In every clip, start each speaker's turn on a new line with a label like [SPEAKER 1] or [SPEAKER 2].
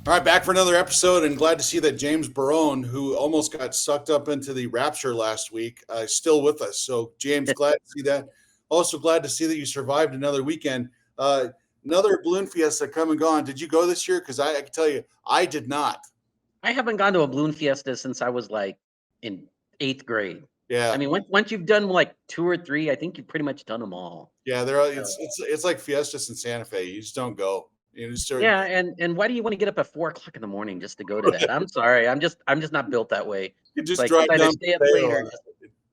[SPEAKER 1] All right, back for another episode, and glad to see that James Barone, who almost got sucked up into the rapture last week, is still with us. So, James, glad to see that. Also, glad to see that you survived another weekend. Uh, Another balloon fiesta come and gone. Did you go this year? Because I can tell you, I did not.
[SPEAKER 2] I haven't gone to a balloon fiesta since I was like in 8th grade. I
[SPEAKER 1] Yeah,
[SPEAKER 2] mean, once you've done like 2 or 3, I think you've pretty much done them all.
[SPEAKER 1] yeah.
[SPEAKER 2] So,
[SPEAKER 1] It's like fiestas in Santa Fe. You just don't go. You just start,
[SPEAKER 2] yeah, and why do you want to get up at 4 o'clock in the morning just to go to that? I'm sorry, I'm just not built that way.
[SPEAKER 1] you
[SPEAKER 2] It's
[SPEAKER 1] just
[SPEAKER 2] like
[SPEAKER 1] drive
[SPEAKER 2] let's either
[SPEAKER 1] down
[SPEAKER 2] stay up late
[SPEAKER 1] Paseo
[SPEAKER 2] or
[SPEAKER 1] and
[SPEAKER 2] just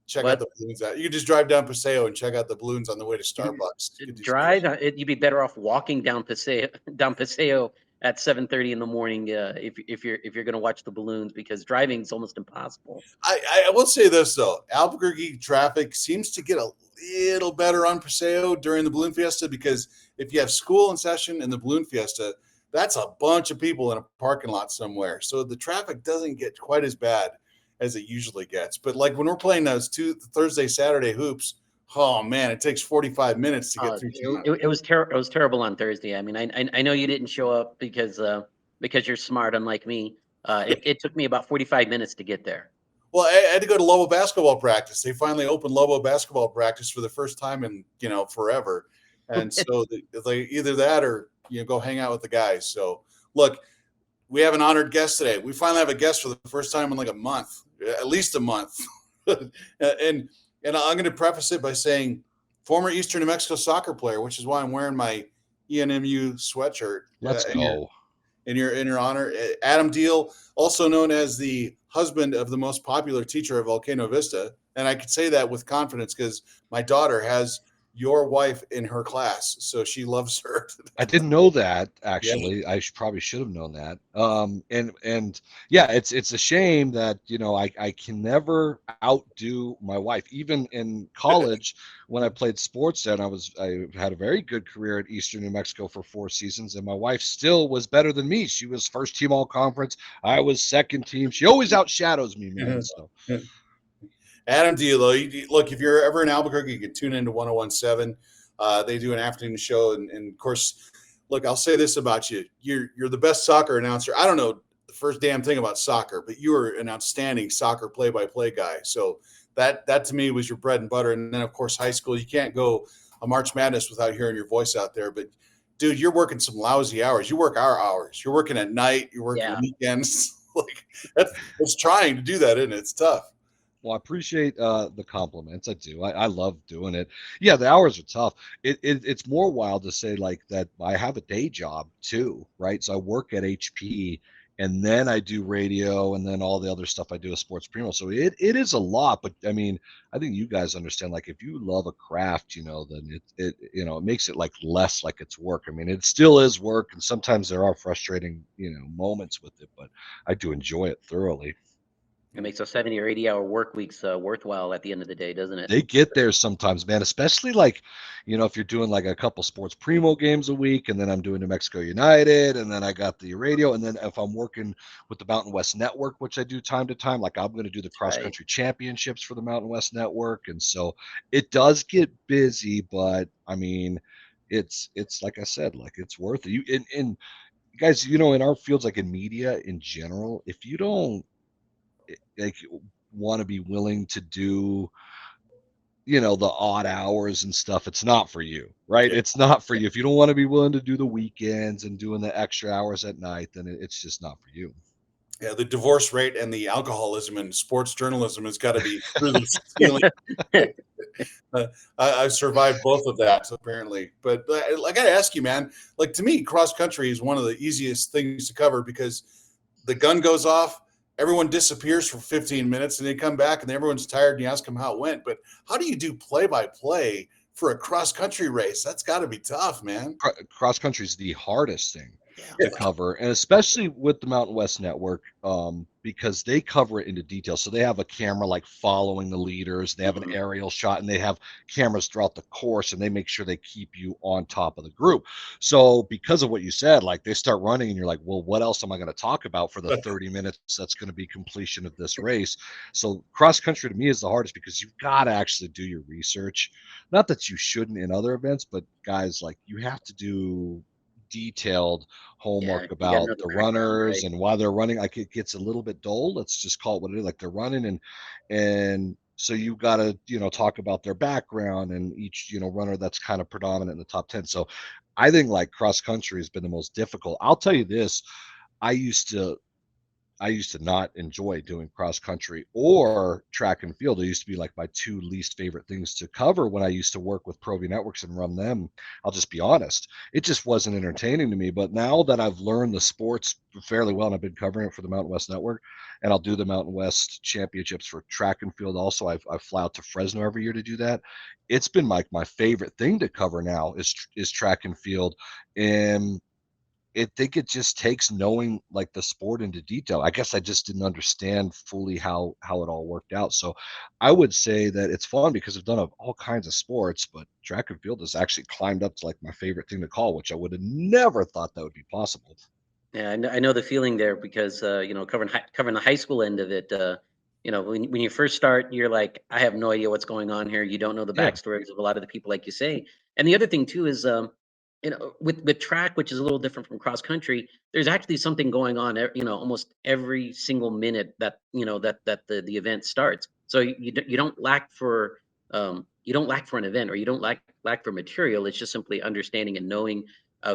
[SPEAKER 1] check out
[SPEAKER 2] what
[SPEAKER 1] the balloons. You can just drive down Paseo and check out the balloons on the way to Starbucks. You could do some.
[SPEAKER 2] drive. You'd be better off walking down Paseo at 7:30 in the morning if you're going to watch the balloons because driving is almost impossible.
[SPEAKER 1] I will say this though, Albuquerque traffic seems to get a little better on Paseo during the balloon fiesta because if you have school in session and the balloon fiesta, that's a bunch of people in a parking lot somewhere. So the traffic doesn't get quite as bad as it usually gets. But like when we're playing those two Thursday, Saturday hoops, oh man, it takes 45 minutes to get through town.
[SPEAKER 2] It was terrible on Thursday. I mean, I know you didn't show up because you're smart, unlike me. It took me about 45 minutes to get there.
[SPEAKER 1] Well, I had to go to Lobo basketball practice. They finally opened Lobo basketball practice for the first time in forever, and so they either that or go hang out with the guys. So look, we have an honored guest today. We finally have a guest for the first time in like a month, at least a month, and I'm going to preface it by saying former Eastern New Mexico soccer player, which is why I'm wearing my ENMU sweatshirt.
[SPEAKER 3] Let's go.
[SPEAKER 1] In your honor, Adam Diehl, also known as the husband of the most popular teacher at Volcano Vista, and I could say that with confidence because my daughter has your wife in her class, so she loves her.
[SPEAKER 3] I didn't know that
[SPEAKER 1] Yeah.
[SPEAKER 3] actually. Probably should have known that. And yeah, it's a shame that I can never outdo my wife. Even in college, when I played sports, and I had a very good career at Eastern New Mexico for 4 seasons, and my wife still was better than me. She was first team all conference. I was second team. She always outshadows me, man. So
[SPEAKER 1] Adam Diehl, look, if you're ever in Albuquerque, you can tune into 1017. They do an afternoon show. And of course, look, I'll say this about you. You're the best soccer announcer. I don't know the first damn thing about soccer, but you were an outstanding soccer play-by-play guy. So that to me was your bread and butter. And then, of course, high school, you can't go a March Madness without hearing your voice out there. But, dude, you're working some lousy hours. You work our hours. You're working at night. You're working
[SPEAKER 2] Yeah.
[SPEAKER 1] weekends. Like it's trying to do that, isn't it? It's tough.
[SPEAKER 3] well, I appreciate the compliments. I do. I love doing it. Yeah, the hours are tough. It's more wild to say like that. I have a day job too, right? So I work at HP, and then I do radio, and then all the other stuff I do is Sports Primo. So it is a lot. But I mean, I think you guys understand. Like, if you love a craft, then it makes it like less like it's work. I mean, it still is work, and sometimes there are frustrating moments with it, but I do enjoy it thoroughly.
[SPEAKER 2] It makes those 70 or 80-hour work weeks worthwhile at the end of the day, doesn't it?
[SPEAKER 3] They get there sometimes, man, especially like, if you're doing like a couple Sports Primo games a week, and then I'm doing New Mexico United, and then I got the radio, and then if I'm working with the Mountain West Network, which I do time to time, like I'm going to do the cross
[SPEAKER 2] Right.
[SPEAKER 3] country championships for the Mountain West Network. And so it does get busy, but I mean, it's like I said, like it's worth it. And guys, in our fields, like in media in general, if you don't like want to be willing to do the odd hours and stuff, it's not for you, right?
[SPEAKER 1] Yeah.
[SPEAKER 3] It's not for you. If you don't want to be willing to do the weekends and doing the extra hours at night, then it's just not for you.
[SPEAKER 1] Yeah, the divorce rate and the alcoholism in sports journalism has got to be through the ceiling. I've survived both of that apparently, but I got to ask you, man. Like to me, cross country is one of the easiest things to cover because the gun goes off, everyone disappears for 15 minutes, and they come back, and everyone's tired, and you ask them how it went. But how do you do play by play for a cross country race? That's got to be tough, man.
[SPEAKER 3] Cross country is the hardest thing
[SPEAKER 2] Yeah.
[SPEAKER 3] to cover, and especially with the Mountain West Network, because they cover it into detail. So they have a camera like following the leaders, they have an aerial shot, and they have cameras throughout the course, and they make sure they keep you on top of the group. So because of what you said, like they start running, and you're like, well, what else am I going to talk about for the 30 minutes that's going to be completion of this race? So cross country to me is the hardest because you've got to actually do your research. Not that you shouldn't in other events, but guys, like you have to do detailed homework
[SPEAKER 2] Yeah, you got to
[SPEAKER 3] about
[SPEAKER 2] know the
[SPEAKER 3] the
[SPEAKER 2] background,
[SPEAKER 3] runners
[SPEAKER 2] right?
[SPEAKER 3] and why they're running. Like, it gets a little bit dull. Let's just call it what it is. Like, they're running, and so you got to, talk about their background and each, runner that's kind of predominant in the top 10. So I think like cross country has been the most difficult. I'll tell you this. I used to I used to not enjoy doing cross country or track and field. They used to be like my two least favorite things to cover when I used to work with Pro V Networks and run them. I'll just be honest. It just wasn't entertaining to me. But now that I've learned the sports fairly well and I've been covering it for the Mountain West Network, and I'll do the Mountain West Championships for track and field also. I fly out to Fresno every year to do that. It's been like my favorite thing to cover now is track and field. And I think it just takes knowing like the sport into detail. I guess I just didn't understand fully how it all worked out. So I would say that it's fun because I've done all kinds of sports, but track and field has actually climbed up to like my favorite thing to call, which I would have never thought that would be possible.
[SPEAKER 2] Yeah, I know the feeling there because covering the high school end of it. When you first start, you're like, I have no idea what's going on here. You don't know the
[SPEAKER 3] Yeah.
[SPEAKER 2] backstories of a lot of the people, like you say. And the other thing too is, with track, which is a little different from cross country, there's actually something going on. Almost every single minute that the event starts. So you don't lack for an event, or you don't lack for material. It's just simply understanding and knowing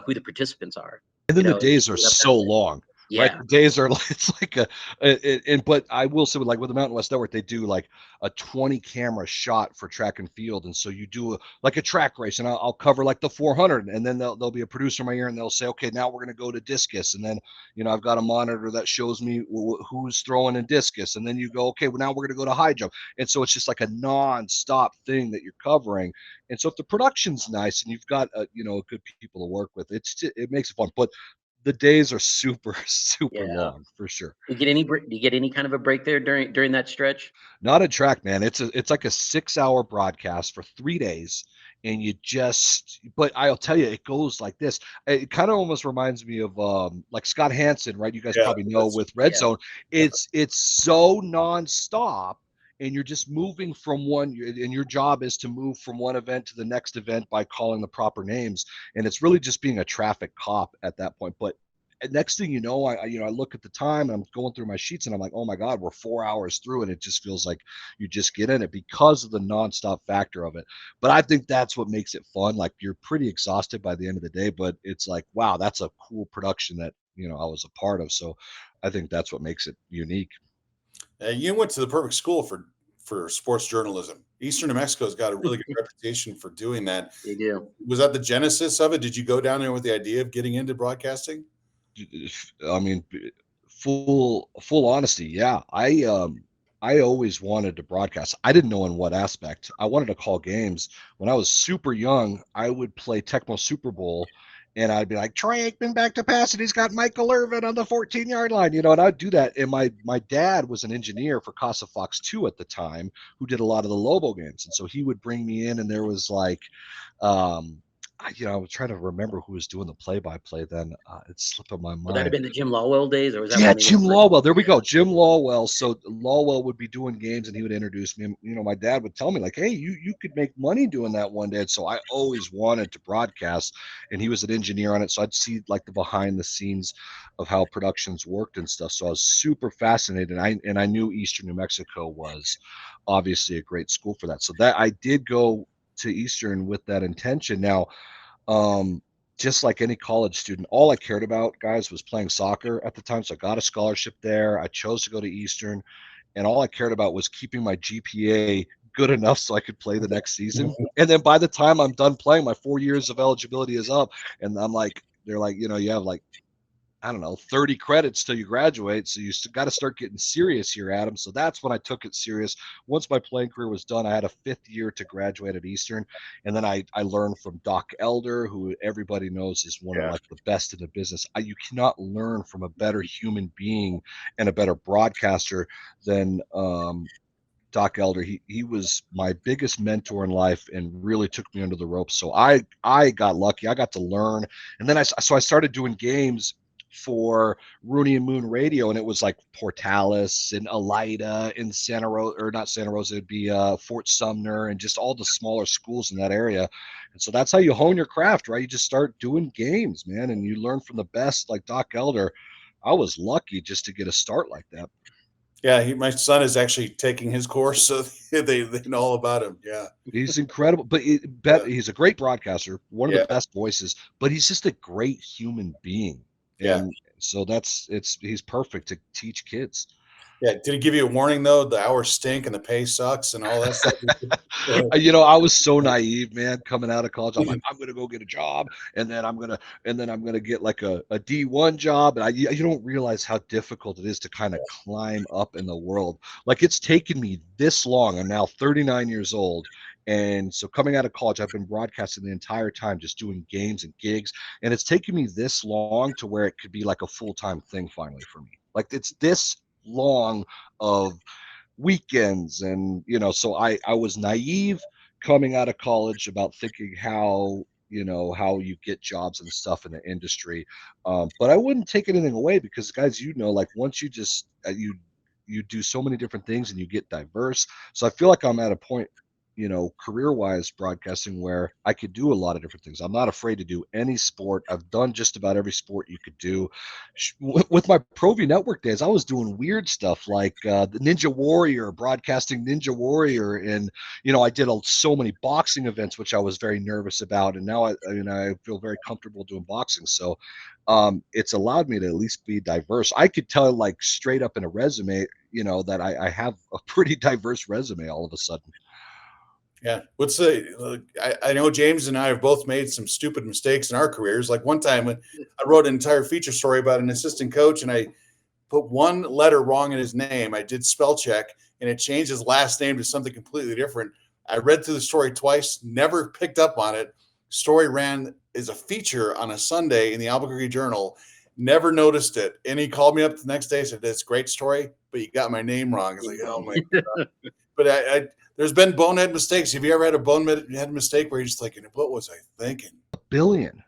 [SPEAKER 2] who the participants are.
[SPEAKER 3] And then the
[SPEAKER 2] And
[SPEAKER 3] days are
[SPEAKER 2] picking it up that
[SPEAKER 3] so
[SPEAKER 2] way.
[SPEAKER 3] long, right?
[SPEAKER 2] Yeah.
[SPEAKER 3] The days are it's like but I will say, like with the Mountain West Network, they do like a 20 camera shot for track and field. And so you do like a track race, and I'll cover like the 400, and then there'll be a producer in my ear and they'll say, okay, now we're going to go to discus. And then, I've got a monitor that shows me who's throwing in discus. And then you go, okay, well, now we're going to go to high jump. And so it's just like a non-stop thing that you're covering. And so if the production's nice and you've got good people to work with, it makes it fun. But the days are super, super
[SPEAKER 2] Yeah.
[SPEAKER 3] long for sure.
[SPEAKER 2] Do you get any kind of a break there during that stretch?
[SPEAKER 3] Not a track, man. It's like a 6 hour broadcast for 3 days. And but I'll tell you, it goes like this. It kind of almost reminds me of like Scott Hansen, right? You guys
[SPEAKER 1] Yeah,
[SPEAKER 3] probably know with Red
[SPEAKER 2] Yeah.
[SPEAKER 3] Zone. It's so nonstop, and you're just moving from and your job is to move from one event to the next event by calling the proper names. And it's really just being a traffic cop at that point. But next thing you know, I look at the time and I'm going through my sheets and I'm like, oh my God, we're 4 hours through, and it just feels like you just get in it because of the nonstop factor of it. But I think that's what makes it fun. Like, you're pretty exhausted by the end of the day, but it's like, wow, that's a cool production that, I was a part of. So I think that's what makes it unique.
[SPEAKER 1] You went to the perfect school for sports journalism. Eastern New Mexico's got a really good reputation for doing that.
[SPEAKER 2] They do.
[SPEAKER 1] Was that the genesis of it? Did you go down there with the idea of getting into broadcasting?
[SPEAKER 3] I mean, full honesty, yeah. I always wanted to broadcast. I didn't know in what aspect. I wanted to call games. When I was super young, I would play Tecmo Super Bowl, and I'd be like, Troy Aikman back to pass, and he's got Michael Irvin on the 14-yard line, and I'd do that. And my dad was an engineer for Casa Fox 2 at the time, who did a lot of the Lobo games. And so he would bring me in, and there was like, I was trying to remember who was doing the play-by-play then. It's slipping my
[SPEAKER 2] Would that have
[SPEAKER 3] mind.
[SPEAKER 2] been the Jim Lawwell days, or was that
[SPEAKER 3] Yeah,
[SPEAKER 2] when they went
[SPEAKER 3] Jim
[SPEAKER 2] virtual?
[SPEAKER 3] Lawwell. There we
[SPEAKER 2] Yeah.
[SPEAKER 3] go. Jim Lawwell. So Lawwell would be doing games and he would introduce me. And, my dad would tell me like, hey, you could make money doing that one day. And so I always wanted to broadcast, and he was an engineer on it. So I'd see like the behind the scenes of how productions worked and stuff. So I was super fascinated. And I knew Eastern New Mexico was obviously a great school for that. So that I did go to Eastern with that intention. Now, just like any college student, all I cared about, guys, was playing soccer at the time. So I got a scholarship there. I chose to go to Eastern, and all I cared about was keeping my GPA good enough so I could play the next season. And then by the time I'm done playing, my 4 years of eligibility is up, and they're like, you have like, I don't know, 30 credits till you graduate. So you got to start getting serious here, Adam. So that's when I took it serious. Once my playing career was done, I had a 5th year to graduate at Eastern. And then I learned from Doc Elder, who everybody knows is one of like the best in the business. You cannot learn from a better human being and a better broadcaster than Doc Elder. He was my biggest mentor in life and really took me under the ropes. So I got lucky. I got to learn. And then I started doing games for Rooney and Moon Radio, and it was like Portales and Elida and Santa Rosa, or not Santa Rosa, it'd be Fort Sumner and just all the smaller schools in that area. And so that's how you hone your craft, right? You just start doing games, man, and you learn from the best, like Doc Elder. I was lucky just to get a start like that.
[SPEAKER 1] Yeah, my son is actually taking his course, so they know all about him. Yeah,
[SPEAKER 3] he's incredible, but he's a great broadcaster, one of the best voices, but he's just a great human being. And so he's perfect to teach kids.
[SPEAKER 1] Yeah. Did he give you a warning though? The hours stink and the pay sucks and all that stuff.
[SPEAKER 3] I was so naive, man, coming out of college. I'm like, I'm going to go get a job, and then I'm going to get like a D1 job. And you don't realize how difficult it is to kind of climb up in the world. Like, it's taken me this long. I'm now 39 years old. And so coming out of college, I've been broadcasting the entire time, just doing games and gigs. And it's taken me this long to where it could be like a full-time thing finally for me. Like, it's this long of weekends. And, so I was naive coming out of college about thinking how you get jobs and stuff in the industry. But I wouldn't take anything away, because guys, like once you just, you do so many different things and you get diverse. So I feel like I'm at a point, career-wise broadcasting, where I could do a lot of different things. I'm not afraid to do any sport. I've done just about every sport you could do. With my ProV Network days, I was doing weird stuff like the Ninja Warrior, broadcasting Ninja Warrior. And, I did so many boxing events, which I was very nervous about. And now I feel very comfortable doing boxing. So it's allowed me to at least be diverse. I could tell, like, straight up in a resume, that I have a pretty diverse resume all of a sudden.
[SPEAKER 1] Yeah. I know James and I have both made some stupid mistakes in our careers. Like one time when I wrote an entire feature story about an assistant coach, and I put one letter wrong in his name. I did spell check, and it changed his last name to something completely different. I read through the story twice, never picked up on it. Story ran as a feature on a Sunday in the Albuquerque Journal. Never noticed it. And he called me up the next day and said, "That's a great story, but you got my name wrong." I was like, "Oh my God." But there's been bonehead mistakes. Have you ever had a bonehead mistake where you're just like, what was I thinking?
[SPEAKER 3] A billion.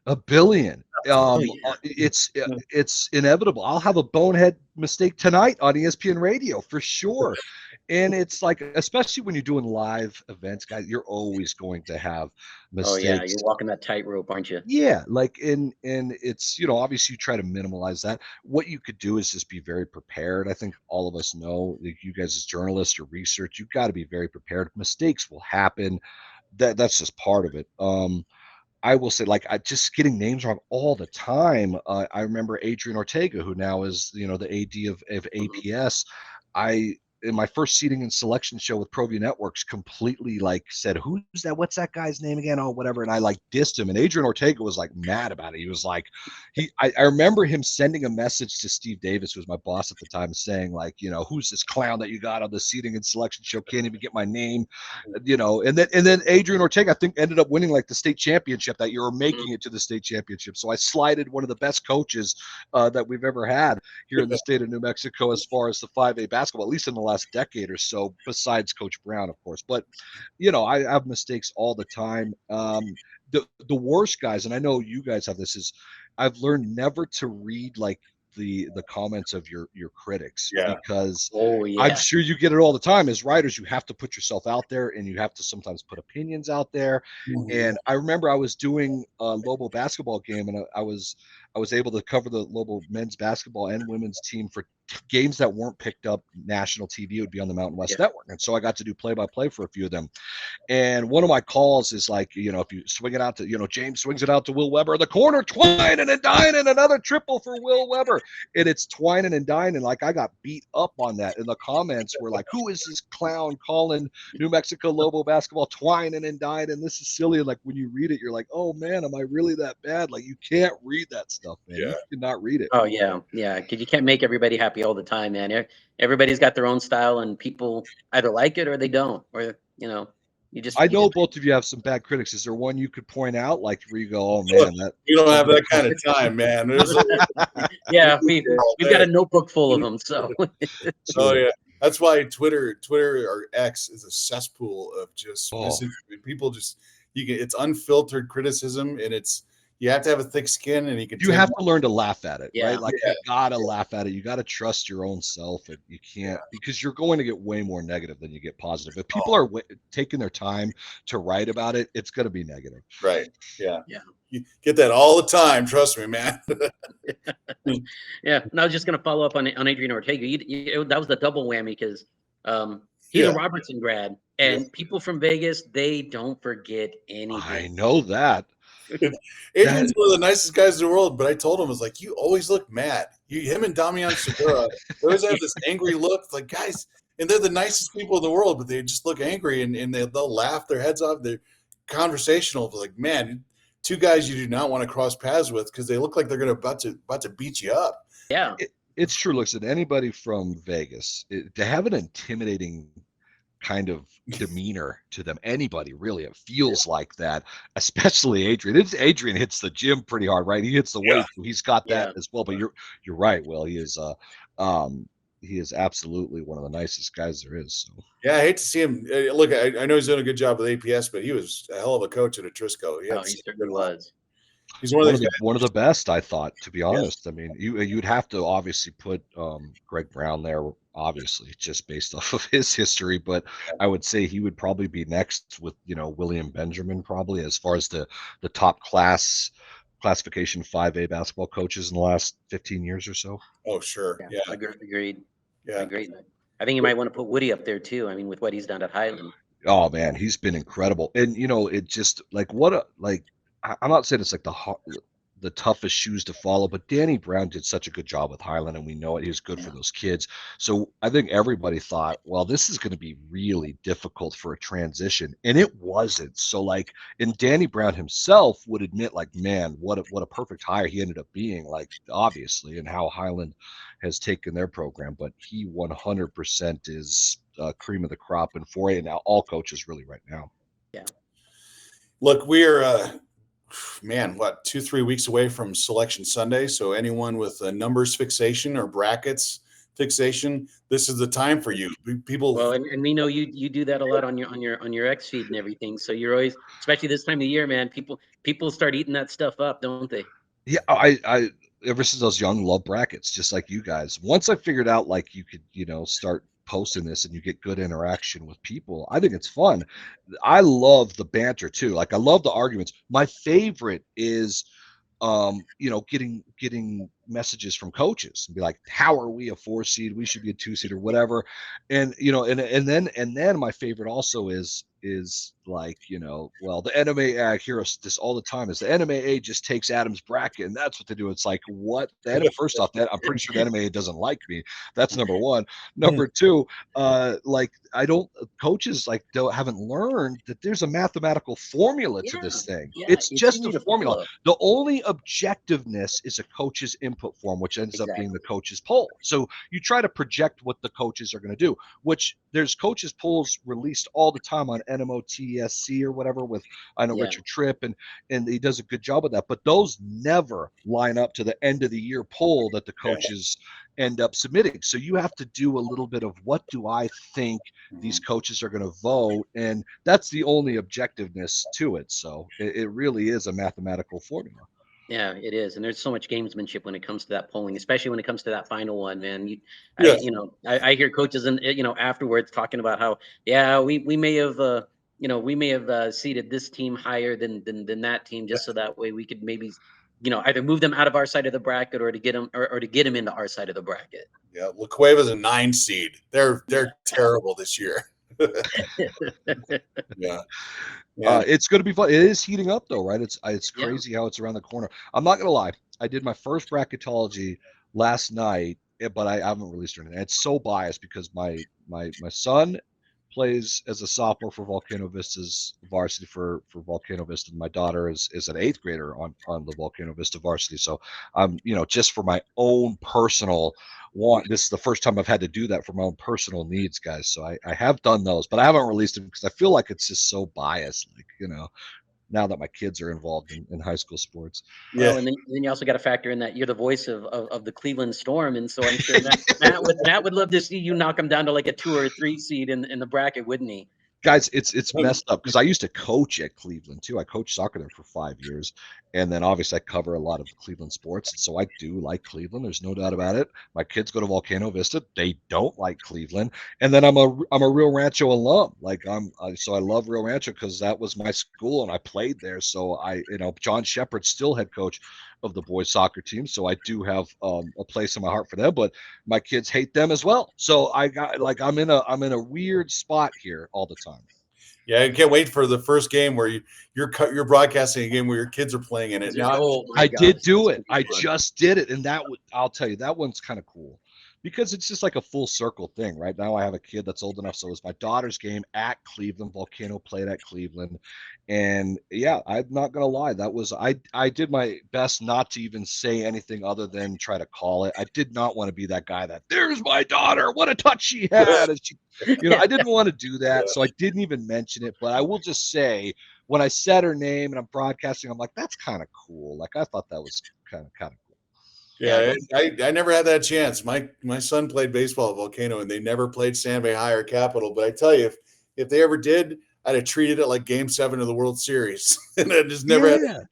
[SPEAKER 3] It's inevitable. I'll have a bonehead mistake tonight on ESPN Radio for sure. And it's like, especially when you're doing live events, guys, you're always going to have mistakes.
[SPEAKER 2] Oh yeah, you're walking that tightrope, aren't you?
[SPEAKER 3] Yeah, like, and it's, obviously you try to minimize that. What you could do is just be very prepared. I think all of us know, like, you guys as journalists or research, you've got to be very prepared. Mistakes will happen. That's just part of it. I will say, like, I just getting names wrong all the time. I remember Adrian Ortega, who now is, the AD of APS. In my first seating and selection show with ProView Networks, completely like said, "Who's that? What's that guy's name again?" Oh, whatever. And I like dissed him. And Adrian Ortega was like mad about it. He was like, I remember him sending a message to Steve Davis, who was my boss at the time, saying, like, "Who's this clown that you got on the seating and selection show? Can't even get my name." And then Adrian Ortega, I think, ended up winning like the state championship that year, or making it to the state championship. So I slighted one of the best coaches that we've ever had here in the state of New Mexico as far as the 5A basketball, at least in the last decade or so, besides Coach Brown, of course. But I have mistakes all the time. The worst, guys, and I know you guys have this, is I've learned never to read like the comments of your critics, because I'm sure you get it all the time. As writers, you have to put yourself out there, and you have to sometimes put opinions out there. And I remember I was doing a Lobo basketball game, and I was able to cover the Lobo men's basketball and women's team for games that weren't picked up national TV. It would be on the Mountain West Network. And so I got to do play-by-play for a few of them. And one of my calls is like, if you swing it out to, James swings it out to Will Weber, the corner, twining and dining, another triple for Will Weber. And it's twining and dining. Like, I got beat up on that. And the comments were like, "Who is this clown calling New Mexico Lobo basketball twining and dining? This is silly." And like, when you read it, you're like, "Oh man, am I really that bad?" Like, you can't read that stuff, man. You cannot read it.
[SPEAKER 2] Oh yeah. Because you can't make everybody happy all the time, man. Everybody's got their own style, and people either like it or they don't, or
[SPEAKER 3] I know both of you have some bad critics. Is there one you could point out, like, where you go, "Oh man, that
[SPEAKER 1] you don't have that kind of time, man"?
[SPEAKER 2] Yeah, we've got a notebook full of them. So
[SPEAKER 1] yeah, that's why Twitter or X is a cesspool of just misinformation. People just it's unfiltered criticism, and it's you have to have a thick skin, and you can.
[SPEAKER 3] You have to learn to laugh at it,
[SPEAKER 2] Yeah.
[SPEAKER 3] right? Like you gotta laugh at it. You gotta trust your own self, and you can't because you're going to get way more negative than you get positive. If people are taking their time to write about it, it's going to be negative.
[SPEAKER 1] Right. Yeah.
[SPEAKER 2] Yeah.
[SPEAKER 1] You get that all the time. Trust me, man.
[SPEAKER 2] Yeah. And I was just going to follow up on Adrian Ortega. That was the double whammy because he's a Robertson grad, and people from Vegas, they don't forget anything.
[SPEAKER 3] I know that.
[SPEAKER 1] Adrian's one of the nicest guys in the world, but I told him, I was like, you always look mad. Him and Damian Segura, they always have this angry look. It's like, guys, and they're the nicest people in the world, but they just look angry, and they'll laugh their heads off. They're conversational. Like, man, two guys you do not want to cross paths with because they look like they're about to beat you up.
[SPEAKER 2] Yeah.
[SPEAKER 3] It's true. Listen, anybody from Vegas, to have an intimidating kind of demeanor to them, anybody really, it feels like that, especially Adrian. Adrian hits the gym pretty hard, right? He hits the weight, so he's got that as well. But you're right, Will. He is absolutely one of the nicest guys there is. So.
[SPEAKER 1] Yeah, I hate to see him. Look, I know he's doing a good job with APS, but he was a hell of a coach at Atrisco.
[SPEAKER 2] He certainly was.
[SPEAKER 1] He's
[SPEAKER 3] one of the best, I thought, to be honest. I mean, you'd have to obviously put Greg Brown there, obviously, just based off of his history. But I would say he would probably be next with, William Benjamin, probably, as far as the top classification 5A basketball coaches in the last 15 years or so.
[SPEAKER 1] Oh, sure. Yeah.
[SPEAKER 2] Agreed.
[SPEAKER 1] Yeah.
[SPEAKER 2] Agreed. I think you might want to put Woody up there too. I mean, with what he's done at Highland.
[SPEAKER 3] Oh man, he's been incredible. And it just I'm not saying it's like the toughest shoes to follow, but Danny Brown did such a good job with Highland, and we know it. He was good for those kids. So I think everybody thought, well, this is going to be really difficult for a transition, and it wasn't. So and Danny Brown himself would admit, man, what a perfect hire he ended up being, obviously, and how Highland has taken their program. But he 100% is cream of the crop in 4A, and now all coaches really right now.
[SPEAKER 2] Yeah.
[SPEAKER 1] Look, we're 2-3 weeks away from Selection Sunday. So anyone with a numbers fixation or brackets fixation, this is the time for you. People.
[SPEAKER 2] Well, and we know you do that a lot on your X feed and everything. So you're always, especially this time of year, man. People start eating that stuff up, don't they?
[SPEAKER 3] Yeah, I ever since I was young, love brackets, just like you guys. Once I figured out you could start posting this and you get good interaction with people, I think it's fun. I love the banter too. I love the arguments. My favorite is getting messages from coaches and be like, how are we a 4 seed? We should be a 2 seed or whatever. And and then my favorite also is well, the NMA, I hear this all the time, is the NMAA just takes Adam's bracket and that's what they do. It's like, what? First off, that I'm pretty sure the NMAA doesn't like me. That's number one. Number two, coaches haven't learned that there's a mathematical formula to this thing. It's just a formula. The only objectiveness is a coach's input form, which ends up being the coach's poll. So you try to project what the coaches are going to do, which there's coaches polls released all the time on NMOTSC or whatever with, I know, Richard Tripp, and he does a good job of that, but those never line up to the end of the year poll that the coaches end up submitting. So you have to do a little bit of, what do I think these coaches are going to vote? And that's the only objectiveness to it. So it really is a mathematical formula.
[SPEAKER 2] Yeah, it is. And there's so much gamesmanship when it comes to that polling, especially when it comes to that final one, man. I hear coaches and afterwards talking about how, we may have seeded this team higher than that team, just so that way we could maybe, either move them out of our side of the bracket or to get them or to get them into our side of the bracket.
[SPEAKER 1] Yeah, La Cueva's a 9 seed. They're terrible this year. Yeah.
[SPEAKER 3] It's going to be fun. It is heating up though, right? It's crazy how it's around the corner. I'm not going to lie. I did my first bracketology last night, but I haven't released it. It's so biased because my son plays as a sophomore for Volcano Vista's varsity for Volcano Vista. My daughter is an 8th grader on the Volcano Vista varsity. So just for my own personal this is the first time I've had to do that for my own personal needs, guys. So I have done those, but I haven't released them because I feel like it's just so biased, now that my kids are involved in high school sports.
[SPEAKER 2] Yeah. Well, and then you also got to factor in that you're the voice of the Cleveland Storm. And so I'm sure Matt would love to see you knock them down to like a 2 or 3 seed in the bracket, wouldn't he?
[SPEAKER 3] Guys, it's messed up because I used to coach at Cleveland too. I coached soccer there for 5 years, and then obviously I cover a lot of Cleveland sports, and so I do like Cleveland. There's no doubt about it. My kids go to Volcano Vista; they don't like Cleveland, and then I'm a Rio Rancho alum. Like so I love Rio Rancho because that was my school and I played there. So John Shepard's still head coach of the boys soccer team, so I do have a place in my heart for them. But my kids hate them as well. So I'm in a weird spot here all the time.
[SPEAKER 1] Yeah, I can't wait for the first game where you're broadcasting a game where your kids are playing in it.
[SPEAKER 3] I did do it. I just did it, and I'll tell you, that one's kind of cool because it's just like a full circle thing. Right now, I have a kid that's old enough, so it's my daughter's game at Cleveland. Volcano played at Cleveland, and yeah, I'm not gonna lie, that was I did my best not to even say anything other than try to call it. I did not want to be that guy that there's my daughter, what a touch she had, and she, I didn't want to do that, so I didn't even mention it. But I will just say, when I said her name and I'm broadcasting, I'm like, that's kind of cool. Like, I thought that was kind of cool.
[SPEAKER 1] Yeah, I never had that chance. My son played baseball at Volcano, and they never played San Fe High or Capital. But I tell you, if they ever did, I'd have treated it like Game 7 of the World Series, and I just never had.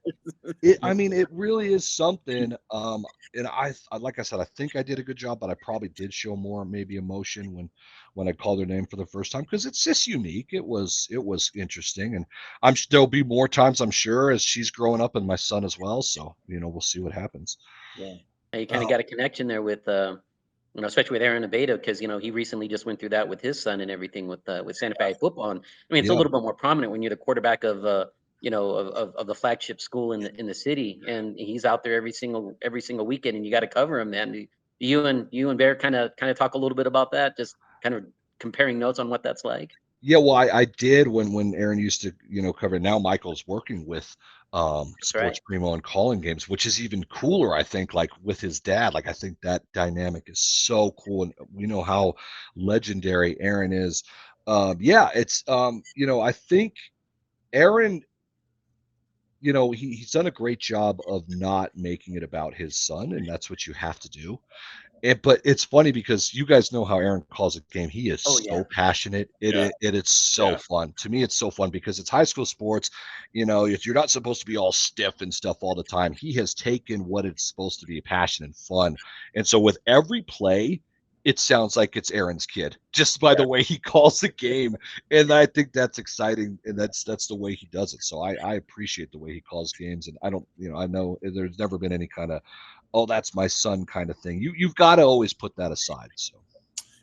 [SPEAKER 3] It really is something. And I like I said, I think I did a good job, but I probably did show more maybe emotion when I called her name for the first time, because it's just unique. It was interesting, and there'll be more times, I'm sure, as she's growing up and my son as well. So we'll see what happens.
[SPEAKER 2] Yeah. You kind of got a connection there with, especially with Aaron Abedo, because he recently just went through that with his son and everything with Santa Fe football. And I mean, it's a little bit more prominent when you're the quarterback of of the flagship school in the city, and he's out there every single weekend, and you got to cover him, man. You and Bear kind of talk a little bit about that, just kind of comparing notes on what that's like.
[SPEAKER 3] Yeah, well, I did when Aaron used to cover. Now Michael's working with Sports Primo and calling games, which is even cooler, I think, like with his dad. Like, I think that dynamic is so cool, and we know how legendary Aaron is. It's I think Aaron, he's done a great job of not making it about his son, and that's what you have to do. But it's funny because you guys know how Aaron calls a game. He is passionate. It's so fun. To me, it's so fun because it's high school sports. If you're not supposed to be all stiff and stuff all the time, he has taken what it's supposed to be, passion and fun. And so with every play, it sounds like it's Aaron's kid, just by the way he calls the game. And I think that's exciting, and that's the way he does it. So I appreciate the way he calls games, and I don't, I know there's never been any kind of, oh, that's my son kind of thing. You've got to always put that aside. So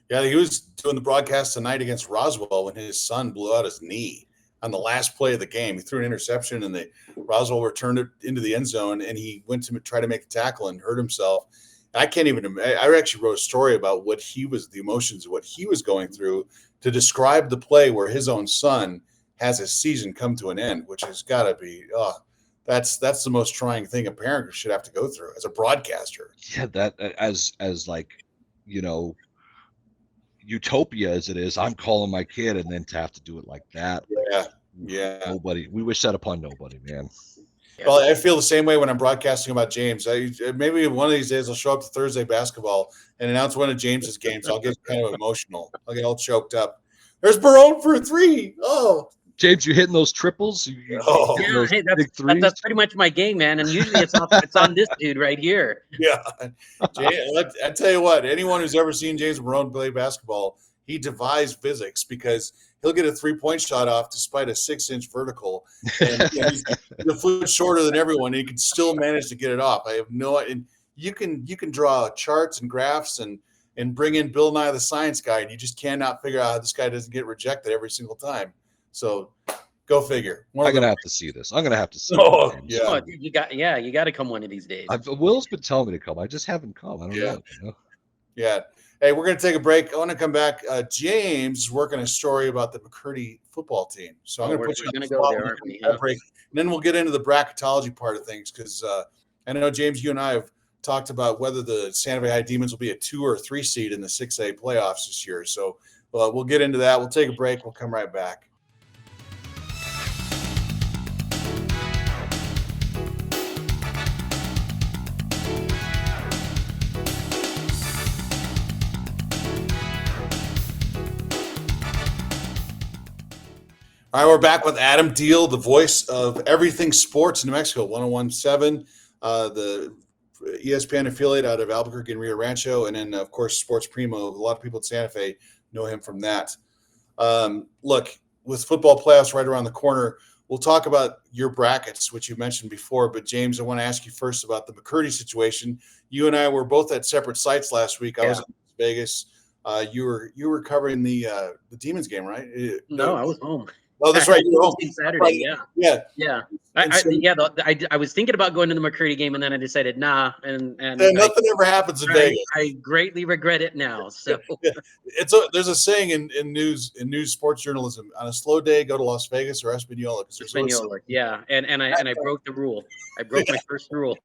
[SPEAKER 1] yeah, he was doing the broadcast tonight against Roswell when his son blew out his knee on the last play of the game. He threw an interception, and Roswell returned it into the end zone, and he went to try to make a tackle and hurt himself. I can't even. I actually wrote a story about the emotions of what he was going through to describe the play where his own son has his season come to an end, which has got to be. That's the most trying thing a parent should have to go through as a broadcaster.
[SPEAKER 3] Yeah, that as like, utopia as it is, I'm calling my kid, and then to have to do it like that.
[SPEAKER 1] Yeah.
[SPEAKER 3] Nobody. We wish that upon nobody, man.
[SPEAKER 1] Well, I feel the same way when I'm broadcasting about James. Maybe one of these days I'll show up to Thursday basketball and announce one of James's games. I'll get kind of emotional. I'll get all choked up. There's Barone for 3. Oh,
[SPEAKER 3] James, you hitting those triples?
[SPEAKER 2] That's pretty much my game, man. And usually it's on this dude right here.
[SPEAKER 1] Yeah. I tell you what, anyone who's ever seen James Barone play basketball, he defies physics because he'll get a 3-point shot off despite a 6-inch vertical. And he's a foot shorter than everyone. And he can still manage to get it off. I have no idea. You can draw charts and graphs and bring in Bill Nye the Science Guy, and you just cannot figure out how this guy doesn't get rejected every single time. So go figure.
[SPEAKER 3] I'm gonna have to see this. I'm gonna have to see.
[SPEAKER 1] Oh, yeah.
[SPEAKER 2] Oh, you got to come one of these days.
[SPEAKER 3] Will's been telling me to come. I just haven't come. I don't know.
[SPEAKER 1] Yeah. Hey, we're gonna take a break. I want to come back. James is working a story about the McCurdy football team. So I'm gonna put you on the spot when we break, and then we'll get into the bracketology part of things because I know James, you and I have talked about whether the Santa Fe High Demons will be a 2 or 3 seed in the 6A playoffs this year. So we'll get into that. We'll take a break. We'll come right back. All right, we're back with Adam Diehl, the voice of everything sports in New Mexico, 101.7, the ESPN affiliate out of Albuquerque and Rio Rancho, and then, of course, Sports Primo. A lot of people in Santa Fe know him from that. Look, with football playoffs right around the corner, we'll talk about your brackets, which you mentioned before. But, James, I want to ask you first about the McCurdy situation. You and I were both at separate sites last week. I was in Las Vegas. You were covering the Demons game, right?
[SPEAKER 2] No, I was home.
[SPEAKER 1] Oh, that's right. You were home
[SPEAKER 2] Saturday.
[SPEAKER 1] Yeah.
[SPEAKER 2] I was thinking about going to the McCurdy game, and then I decided nah. And
[SPEAKER 1] nothing ever happens in Vegas.
[SPEAKER 2] I greatly regret it now. So
[SPEAKER 1] there's a saying in news sports journalism: on a slow day, go to Las Vegas or Espanola.
[SPEAKER 2] Espanola, yeah. And I broke the rule. I broke my first rule.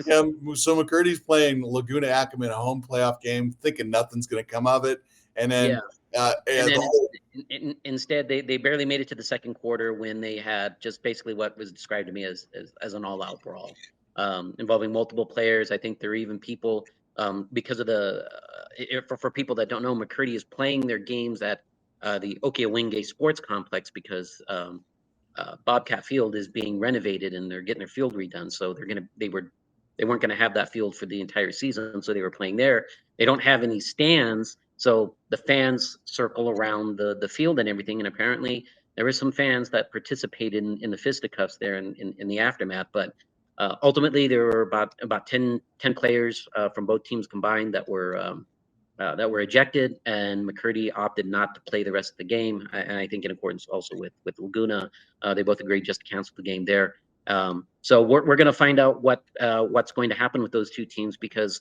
[SPEAKER 1] Yeah. So McCurdy's playing Laguna Ackerman, a home playoff game, thinking nothing's going to come of it, and then.
[SPEAKER 2] Instead, they barely made it to the second quarter when they had just basically what was described to me as an all-out brawl involving multiple players. I think there are even people because of for people that don't know, McCurdy is playing their games at the Okiawenge Sports Complex because Bobcat Field is being renovated and they're getting their field redone. So they weren't going to have that field for the entire season, so they were playing there. They don't have any stands. So the fans circle around the field and everything. And apparently there were some fans that participated in the fisticuffs there in the aftermath. But ultimately there were about 10 players from both teams combined that were ejected, and McCurdy opted not to play the rest of the game. And I think in accordance also with Laguna, they both agreed just to cancel the game there. So we're going to find out what's going to happen with those two teams because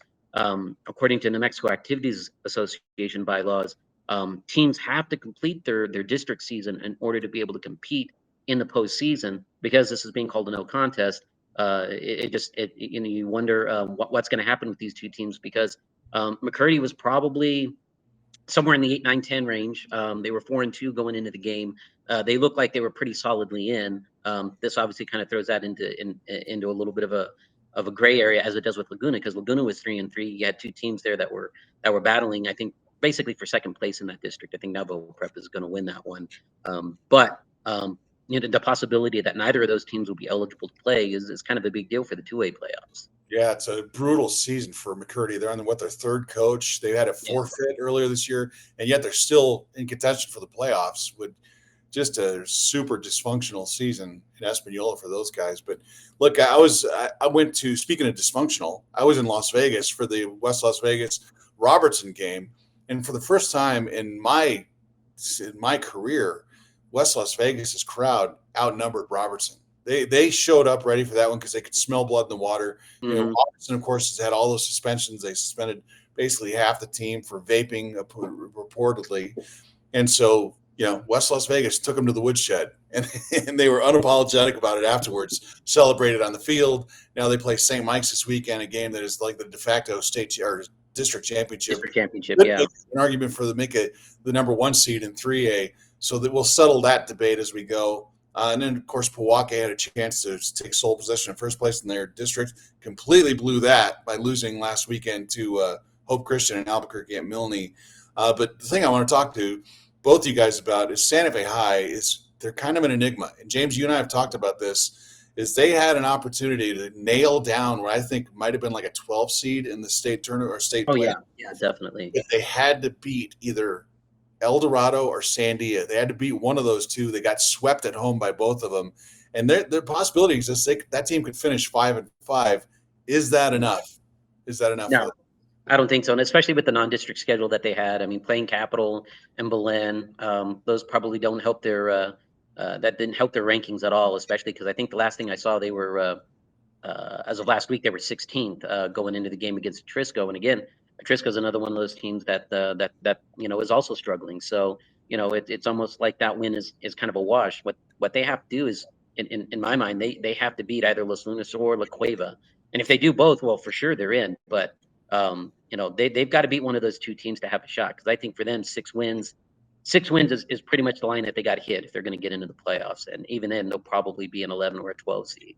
[SPEAKER 2] according to New Mexico Activities Association bylaws, teams have to complete their district season in order to be able to compete in the postseason. Because this is being called a no contest, you wonder what's going to happen with these two teams because McCurdy was probably somewhere in the 8, 9, 10 range. They were 4-2 going into the game. They looked like they were pretty solidly in. This obviously kind of throws that into a little bit of a gray area as it does with Laguna, because Laguna was 3-3. You had two teams there that were battling, I think, basically for second place in that district. I think Navajo Prep is going to win that one. But the possibility that neither of those teams will be eligible to play is kind of a big deal for the 2A playoffs.
[SPEAKER 1] Yeah, it's a brutal season for McCurdy. They're on their third coach. They had a forfeit earlier this year, and yet they're still in contention for the playoffs with just a super dysfunctional season in Espanola for those guys. But look, I went to, speaking of dysfunctional, I was in Las Vegas for the West Las Vegas Robertson game. And for the first time in my career, West Las Vegas's crowd outnumbered Robertson. They showed up ready for that one because they could smell blood in the water.
[SPEAKER 2] Mm-hmm.
[SPEAKER 1] Robertson, of course, has had all those suspensions. They suspended basically half the team for vaping, reportedly. And so, West Las Vegas took them to the woodshed, and they were unapologetic about it afterwards, celebrated on the field. Now they play St. Mike's this weekend, a game that is like the de facto state or district championship.
[SPEAKER 2] District championship, yeah.
[SPEAKER 1] An argument for the number 1 seed in 3A. So that we'll settle that debate as we go. And then, of course, Pewaukee had a chance to take sole possession in first place in their district. Completely blew that by losing last weekend to Hope Christian and Albuquerque at Milne. But the thing I want to talk to both of you guys about is Santa Fe High. They're kind of an enigma. And, James, you and I have talked about this, is they had an opportunity to nail down what I think might have been like a 12 seed in the state tournament or state play.
[SPEAKER 2] Yeah, definitely.
[SPEAKER 1] If they had to beat either El Dorado or Sandia. They had to beat one of those two. They got swept at home by both of them. And their possibility exists. That team could finish 5-5. Is that enough?
[SPEAKER 2] No, I don't think so. And especially with the non-district schedule that they had. I mean, playing Capital and Belen, those probably don't help that didn't help their rankings at all, especially because I think the last thing I saw, they were, as of last week, they were 16th going into the game against Trisco. And again, Trisco is another one of those teams that is also struggling. So it's almost like that win is kind of a wash. What they have to do is, in my mind, they have to beat either Los Lunas or La Cueva, and if they do both, well, for sure they're in. But they've got to beat one of those two teams to have a shot, because I think for them 6 wins is pretty much the line that they got to hit if they're going to get into the playoffs, and even then they'll probably be an 11 or a 12 seed.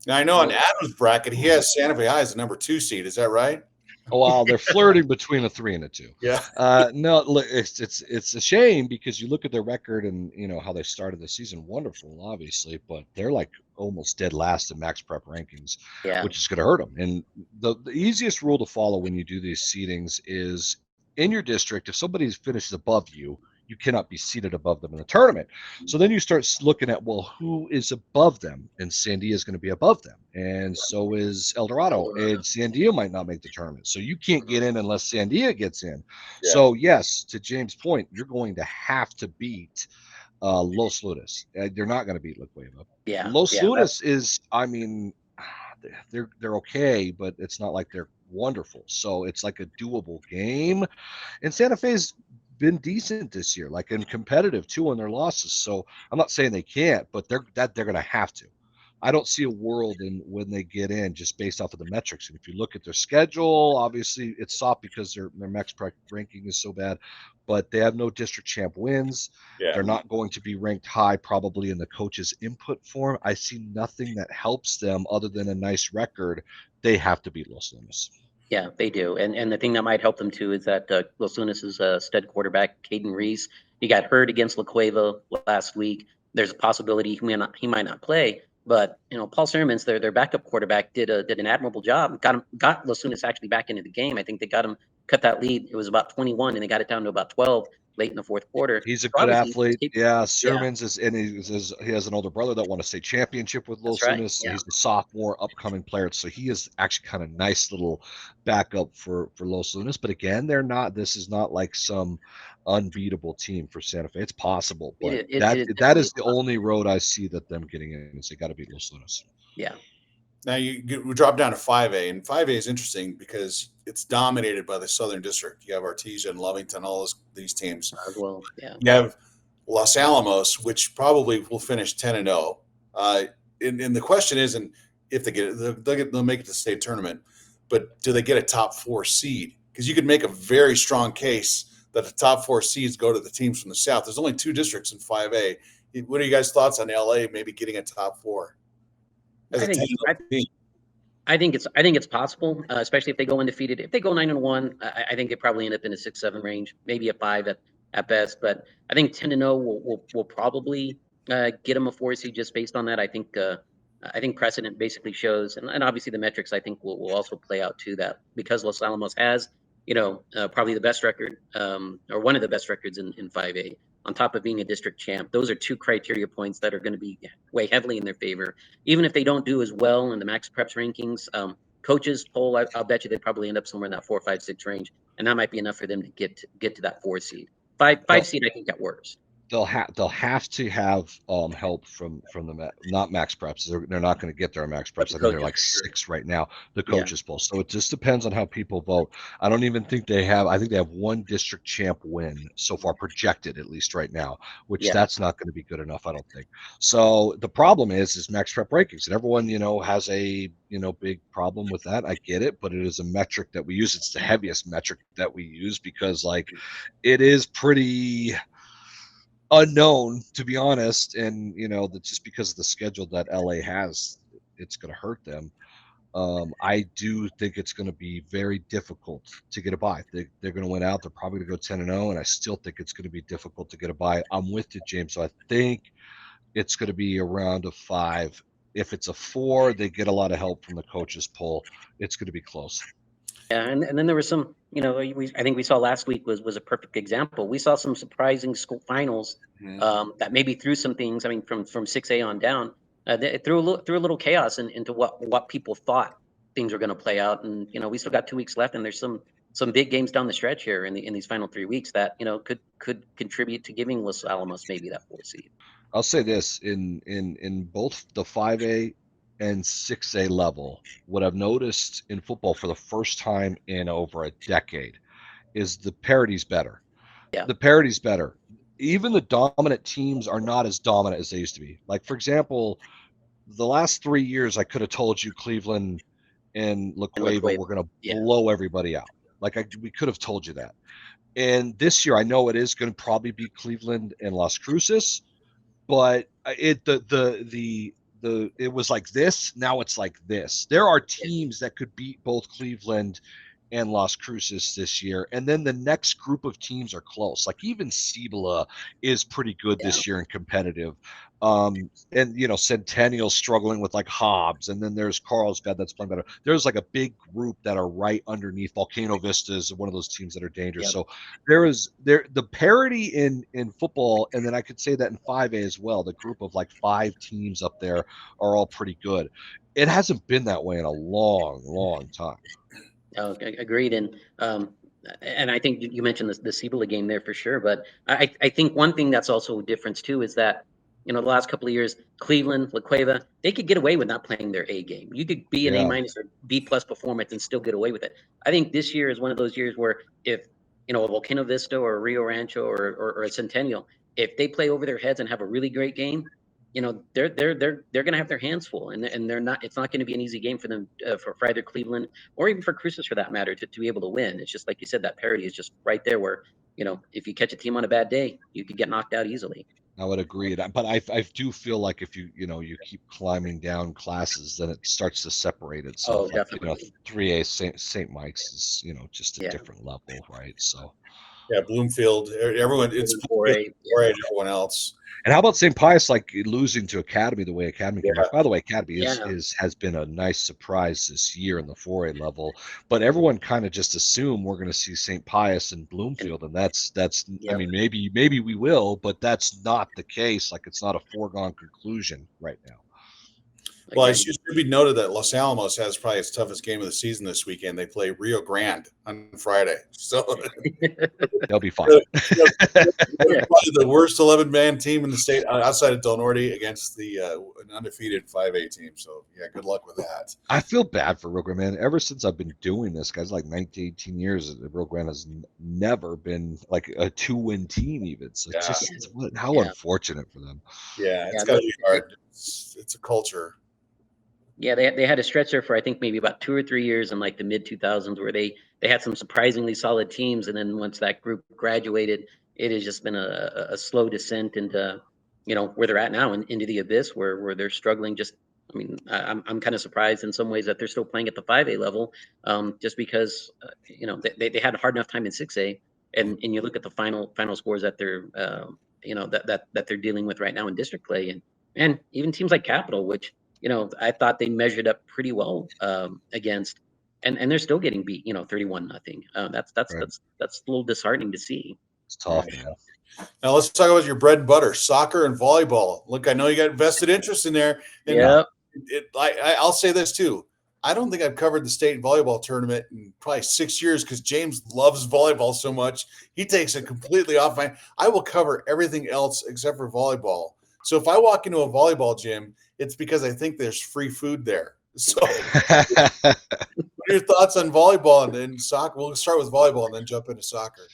[SPEAKER 1] Now I know on Adam's bracket he has Santa Fe High as the number 2 seed. Is that right?
[SPEAKER 3] Well, they're flirting between a 3 and a 2.
[SPEAKER 1] Yeah.
[SPEAKER 3] No, look, it's a shame because you look at their record and how they started the season, wonderful, obviously, but they're like almost dead last in Max Prep rankings,
[SPEAKER 2] Yeah.
[SPEAKER 3] which is going to hurt them. And the easiest rule to follow when you do these seedings is in your district, if somebody finishes above you, you cannot be seated above them in the tournament. So then you start looking at, well, who is above them? And Sandia is going to be above them. And so is El Dorado. And Sandia might not make the tournament. So you can't get in unless Sandia gets in.
[SPEAKER 1] Yeah.
[SPEAKER 3] So, yes, to James' point, you're going to have to beat Los Lunas. You're not going to beat La Cueva.
[SPEAKER 2] Yeah.
[SPEAKER 3] Los Lunas is, I mean, they're okay, but it's not like they're wonderful. So it's like a doable game. And Santa Fe's been decent this year, like and competitive too on their losses. So I'm not saying they can't, but they're going to have to. I don't see a world in when they get in just based off of the metrics. And if you look at their schedule, obviously it's soft because their max ranking is so bad, but they have no district champ wins.
[SPEAKER 1] Yeah.
[SPEAKER 3] They're not going to be ranked high probably in the coach's input form. I see nothing that helps them other than a nice record. They have to beat Los Lunas.
[SPEAKER 2] Yeah, they do. And the thing that might help them too is that Los Lunas' stud quarterback, Caden Reese, he got hurt against La Cueva last week. There's a possibility he might not play. But Paul Sermons, their backup quarterback, did an admirable job. Got Los Lunas actually back into the game. I think they got him cut that lead. It was about 21, and they got it down to about 12 late in the fourth quarter.
[SPEAKER 3] He's a good athlete. Yeah, Sermons is, and he has an older brother that won a state championship with Los Lunas.
[SPEAKER 2] Yeah.
[SPEAKER 3] He's a sophomore, upcoming player, so he is actually kind of nice little backup for Los Lunas. But again, this is not like some unbeatable team for Santa Fe. It's possible, but that is the only road I see that them getting in is they got to beat Los Lunas.
[SPEAKER 2] Yeah.
[SPEAKER 1] Now we drop down to 5A, and 5A is interesting because it's dominated by the Southern District. You have Artesia and Lovington, all these teams.
[SPEAKER 2] As well, yeah.
[SPEAKER 1] You have Los Alamos, which probably will finish 10-0. And the question isn't if they get it, they'll make it to the state tournament, but do they get a top 4 seed? Because you could make a very strong case that the top 4 seeds go to the teams from the South. There's only 2 districts in 5A. What are you guys' thoughts on LA maybe getting a top 4?
[SPEAKER 2] I think it's possible, especially if they go undefeated. If they go 9-1, I think they probably end up in a 6-7 range, maybe a 5 at best. But I think 10-0 will probably get them a 4 seed just based on that. I think precedent basically shows, and obviously the metrics I think will also play out to that because Los Alamos has probably the best record or one of the best records in 5A. On top of being a district champ, those are 2 criteria points that are going to be way heavily in their favor. Even if they don't do as well in the Max Preps rankings, coaches poll, I'll bet you they probably end up somewhere in that 4, 5, 6 range, and that might be enough for them to get to that 4 seed. 5 seed, I think that works.
[SPEAKER 3] They'll have to have help from the not Max Preps. They're not going to get their Max Preps. I think they're like 6 right now. The coaches poll. So it just depends on how people vote. I don't even think they have. I think they have 1 district champ win so far projected, at least right now. Which that's not going to be good enough, I don't think. So the problem is Max Prep rankings, and everyone has a big problem with that. I get it, but it is a metric that we use. It's the heaviest metric that we use because it is pretty unknown, to be honest, and that just because of the schedule that LA has, it's going to hurt them. I do think it's going to be very difficult to get a bye. They're going to win out. They're probably going to go 10-0, and I still think it's going to be difficult to get a bye. I'm with you, James. So I think it's going to be around a 5. If it's a 4, they get a lot of help from the coaches poll. It's going to be close.
[SPEAKER 2] Yeah, and then there was some, I think we saw last week was a perfect example. We saw some surprising school finals that maybe threw some things. I mean, from 6A on down, it threw a little chaos into what people thought things were going to play out. And we still got 2 weeks left, and there's some big games down the stretch here in these final 3 weeks that could contribute to giving Los Alamos maybe that 4 seed.
[SPEAKER 3] I'll say this in both the 5A and 6A level, what I've noticed in football for the first time in over a decade is the parity's better.
[SPEAKER 2] Yeah.
[SPEAKER 3] The parity's better. Even the dominant teams are not as dominant as they used to be. Like, for example, the last 3 years, I could have told you Cleveland and La Cueva were going to blow everybody out. We could have told you that. And this year, I know it is going to probably be Cleveland and Las Cruces, but it was like this. Now it's like this. There are teams that could beat both Cleveland and Las Cruces this year. And then the next group of teams are close. Like even Cibola is pretty good this year and competitive. And Centennial struggling with like Hobbs, and then there's Carlsbad that's playing better. There's like a big group that are right underneath. Volcano Vista is one of those teams that are dangerous. So the parity in football, and then I could say that in 5A as well. The group of like 5 teams up there are all pretty good. It hasn't been that way in a long time.
[SPEAKER 2] Oh, agreed. And I think you mentioned the Cibola game there for sure. But I think one thing that's also a difference too is that, the last couple of years, Cleveland, La Cueva, they could get away with not playing their A game. You could be an A- or B+ performance and still get away with it. I think this year is one of those years where if, a Volcano Vista or a Rio Rancho or a Centennial, if they play over their heads and have a really great game, they're going to have their hands full, and they're not. It's not going to be an easy game for them for either Cleveland or even for Cruces for that matter to be able to win. It's just like you said, that parity is just right there where if you catch a team on a bad day, you could get knocked out easily.
[SPEAKER 3] I would agree, but I do feel like if you keep climbing down classes, then it starts to separate itself.
[SPEAKER 2] Oh, definitely.
[SPEAKER 3] 3A St. Mike's is just a different level, right? So
[SPEAKER 1] yeah, Bloomfield, everyone, it's 4A, everyone else.
[SPEAKER 3] And how about St. Pius, like losing to Academy the way Academy came back? By the way, Academy has been a nice surprise this year in the 4A level, but everyone kind of just assumed we're going to see St. Pius and Bloomfield, and that's I mean, maybe we will, but that's not the case. Like it's not a foregone conclusion right now.
[SPEAKER 1] Well, it should be noted that Los Alamos has probably its toughest game of the season this weekend. They play Rio Grande on Friday, so
[SPEAKER 3] they'll be fine.
[SPEAKER 1] They're probably the worst 11-man team in the state outside of Del Norte against an undefeated 5A team. So, yeah, good luck with that.
[SPEAKER 3] I feel bad for Rio Grande, man. Ever since I've been doing this, guys, like 19, 18 years, Rio Grande has never been like a 2-win team even. So how unfortunate for them.
[SPEAKER 1] Yeah, it's got to be hard. It's a culture.
[SPEAKER 2] Yeah, they had a stretch there for I think maybe about 2 or 3 years in like the mid 2000s where they had some surprisingly solid teams, and then once that group graduated, it has just been a slow descent into where they're at now, into the abyss where they're struggling. Just I mean, I'm kind of surprised in some ways that they're still playing at the 5A level, just because they had a hard enough time in 6A, and you look at the final scores that they're that they're dealing with right now in district play, and even teams like Capital, which I thought they measured up pretty well against, and they're still getting beat, 31-0. That's a little disheartening to see.
[SPEAKER 3] It's tough, man.
[SPEAKER 1] Now let's talk about your bread and butter, soccer and volleyball. Look, I know you got vested interest in there.
[SPEAKER 2] Yeah.
[SPEAKER 1] I'll say this too. I don't think I've covered the state volleyball tournament in probably 6 years because James loves volleyball so much. He takes it completely off. I will cover everything else except for volleyball. So if I walk into a volleyball gym, it's because I think there's free food there. So what are your thoughts on volleyball and then soccer? We'll start with volleyball and then jump into soccer.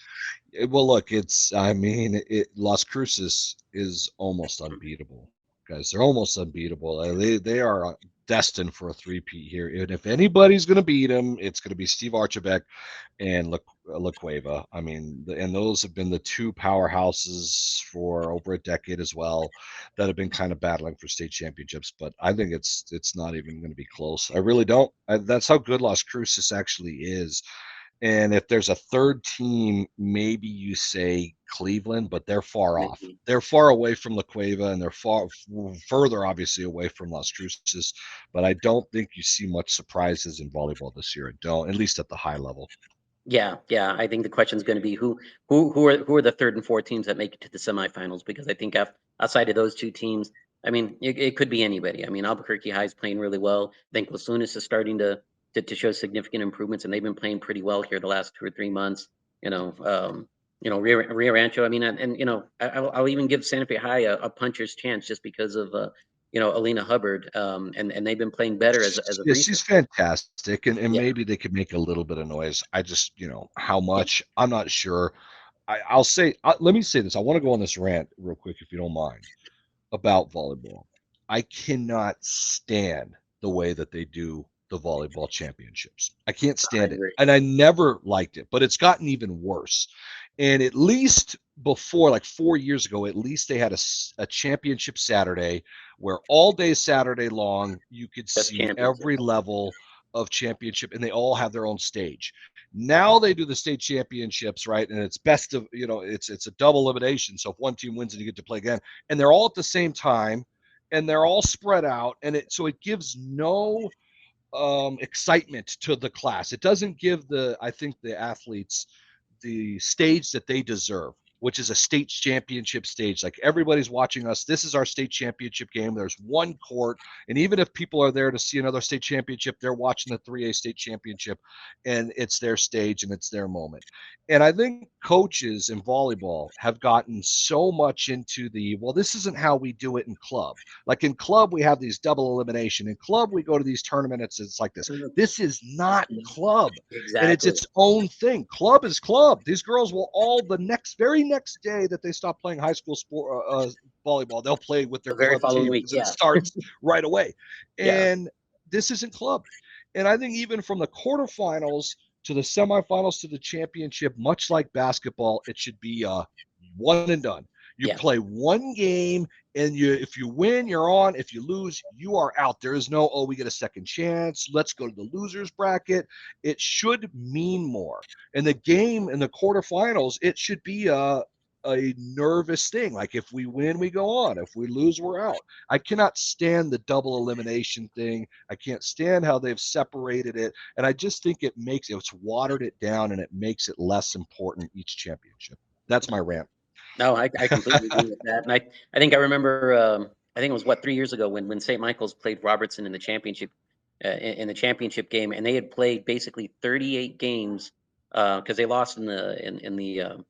[SPEAKER 3] Well, look, Las Cruces is almost unbeatable, guys. They're almost unbeatable. They are destined for a three-peat here. And if anybody's going to beat them, it's going to be Steve Archibek and La Cueva. I mean, and those have been the two powerhouses for over a decade as well that have been kind of battling for state championships. But I think it's not even going to be close. I really don't. That's how good Las Cruces actually is. And if there's a third team, maybe you say Cleveland, but they're far off. They're far away from La Cueva, and they're further, obviously, away from Las Cruces. But I don't think you see much surprises in volleyball this year. I don't, at least at the high level.
[SPEAKER 2] Yeah. I think the question is going to be who are the third and fourth teams that make it to the semifinals? Because I think outside of those two teams, I mean, it could be anybody. I mean, Albuquerque High is playing really well. I think Las Lunas is starting to show significant improvements, and they've been playing pretty well here the last 2 or 3 months. Rio Rancho. I mean, and I'll even give Santa Fe High a puncher's chance just because of Alina Hubbard, and they've been playing better as a
[SPEAKER 3] she's fantastic, and maybe they could make a little bit of noise. I just how much I'm not sure. I'll say let me say this. I want to go on this rant real quick if you don't mind about volleyball. I cannot stand the way that they do the volleyball championships. I can't stand it. And I never liked it, but it's gotten even worse. And at least before, like 4 years ago, at least they had a championship Saturday where all day Saturday long, you could see every level of championship, and they all have their own stage. Now they do the state championships, right? And it's best of, it's a double elimination. So if one team wins, and you get to play again, and they're all at the same time, and they're all spread out, and it gives no excitement to the class. It doesn't give I think the athletes the stage that they deserve, which is a state championship stage. Like, everybody's watching us. This is our state championship game. There's one court. And even if people are there to see another state championship, they're watching the 3A state championship, and it's their stage and it's their moment. And I think coaches in volleyball have gotten so much into this isn't how we do it in club. Like, in club, we have these double elimination. In club, we go to these tournaments. It's like this. This is not club.
[SPEAKER 2] Exactly.
[SPEAKER 3] And it's its own thing. Club is club. These girls will all very next day that they stop playing high school sport volleyball, they'll play with their
[SPEAKER 2] very
[SPEAKER 3] club
[SPEAKER 2] following
[SPEAKER 3] team,
[SPEAKER 2] week.
[SPEAKER 3] because it starts right away.
[SPEAKER 2] Yeah.
[SPEAKER 3] And this isn't club. And I think even from the quarterfinals to the semifinals to the championship, much like basketball, it should be one and done. You play one game, and if you win, you're on. If you lose, you are out. There is no, we get a second chance, let's go to the losers bracket. It should mean more. And the game in the quarterfinals, it should be a nervous thing. Like, if we win, we go on. If we lose, we're out. I cannot stand the double elimination thing. I can't stand how they've separated it. And I just think it's watered it down, and it makes it less important each championship. That's my rant.
[SPEAKER 2] No, I completely agree with that. And I think I remember, I think it was 3 years ago when St. Michael's played Robertson in the championship game, and they had played basically 38 games because they lost in the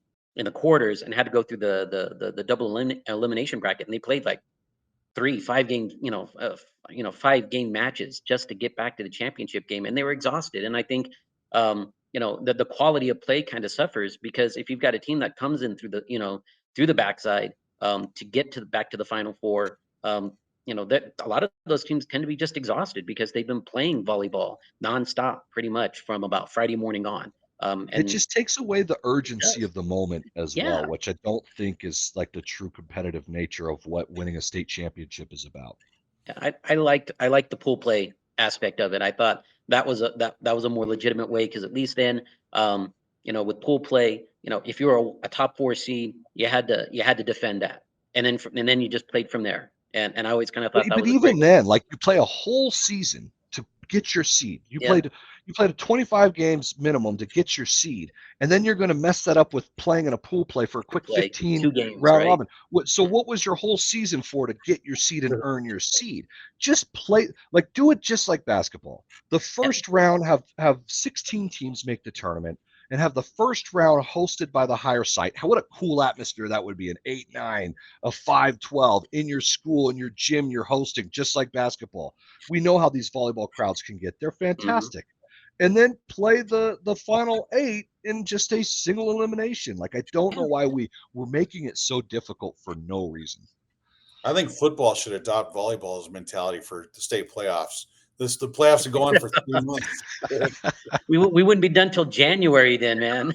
[SPEAKER 2] quarters and had to go through the double elimination bracket, and they played like 5 games, 5-game matches just to get back to the championship game, and they were exhausted. And I think the quality of play kind of suffers, because if you've got a team that comes in through the backside to get back to the Final Four, that a lot of those teams tend to be just exhausted because they've been playing volleyball nonstop pretty much from about Friday morning on. And
[SPEAKER 3] it just takes away the urgency of the moment as well, which I don't think is like the true competitive nature of what winning a state championship is about.
[SPEAKER 2] I liked the pool play aspect of it. I thought that was a more legitimate way, because at least then, with pool play, if you were a top 4 seed, you had to defend that, and then you just played from there. And I always kind of thought
[SPEAKER 3] but even then, like, you play a whole season to get your seed. You played a 25 games minimum to get your seed, and then you're going to mess that up with playing in a pool play for a quick 15 round robin. So what was your whole season for? To get your seed and earn your seed. Just play, like, do it just like basketball. The first round have 16 teams make the tournament, and have the first round hosted by the higher site. What a cool atmosphere that would be. An 8-9, a 5-12 in your school, in your gym, you're hosting, just like basketball. We know how these volleyball crowds can get. They're fantastic. And then play the final 8 in just a single elimination. Like, I don't know why we're making it so difficult for no reason.
[SPEAKER 1] I think football should adopt volleyball's mentality for the state playoffs. The playoffs are going for 3 months.
[SPEAKER 2] We wouldn't be done till January then, man.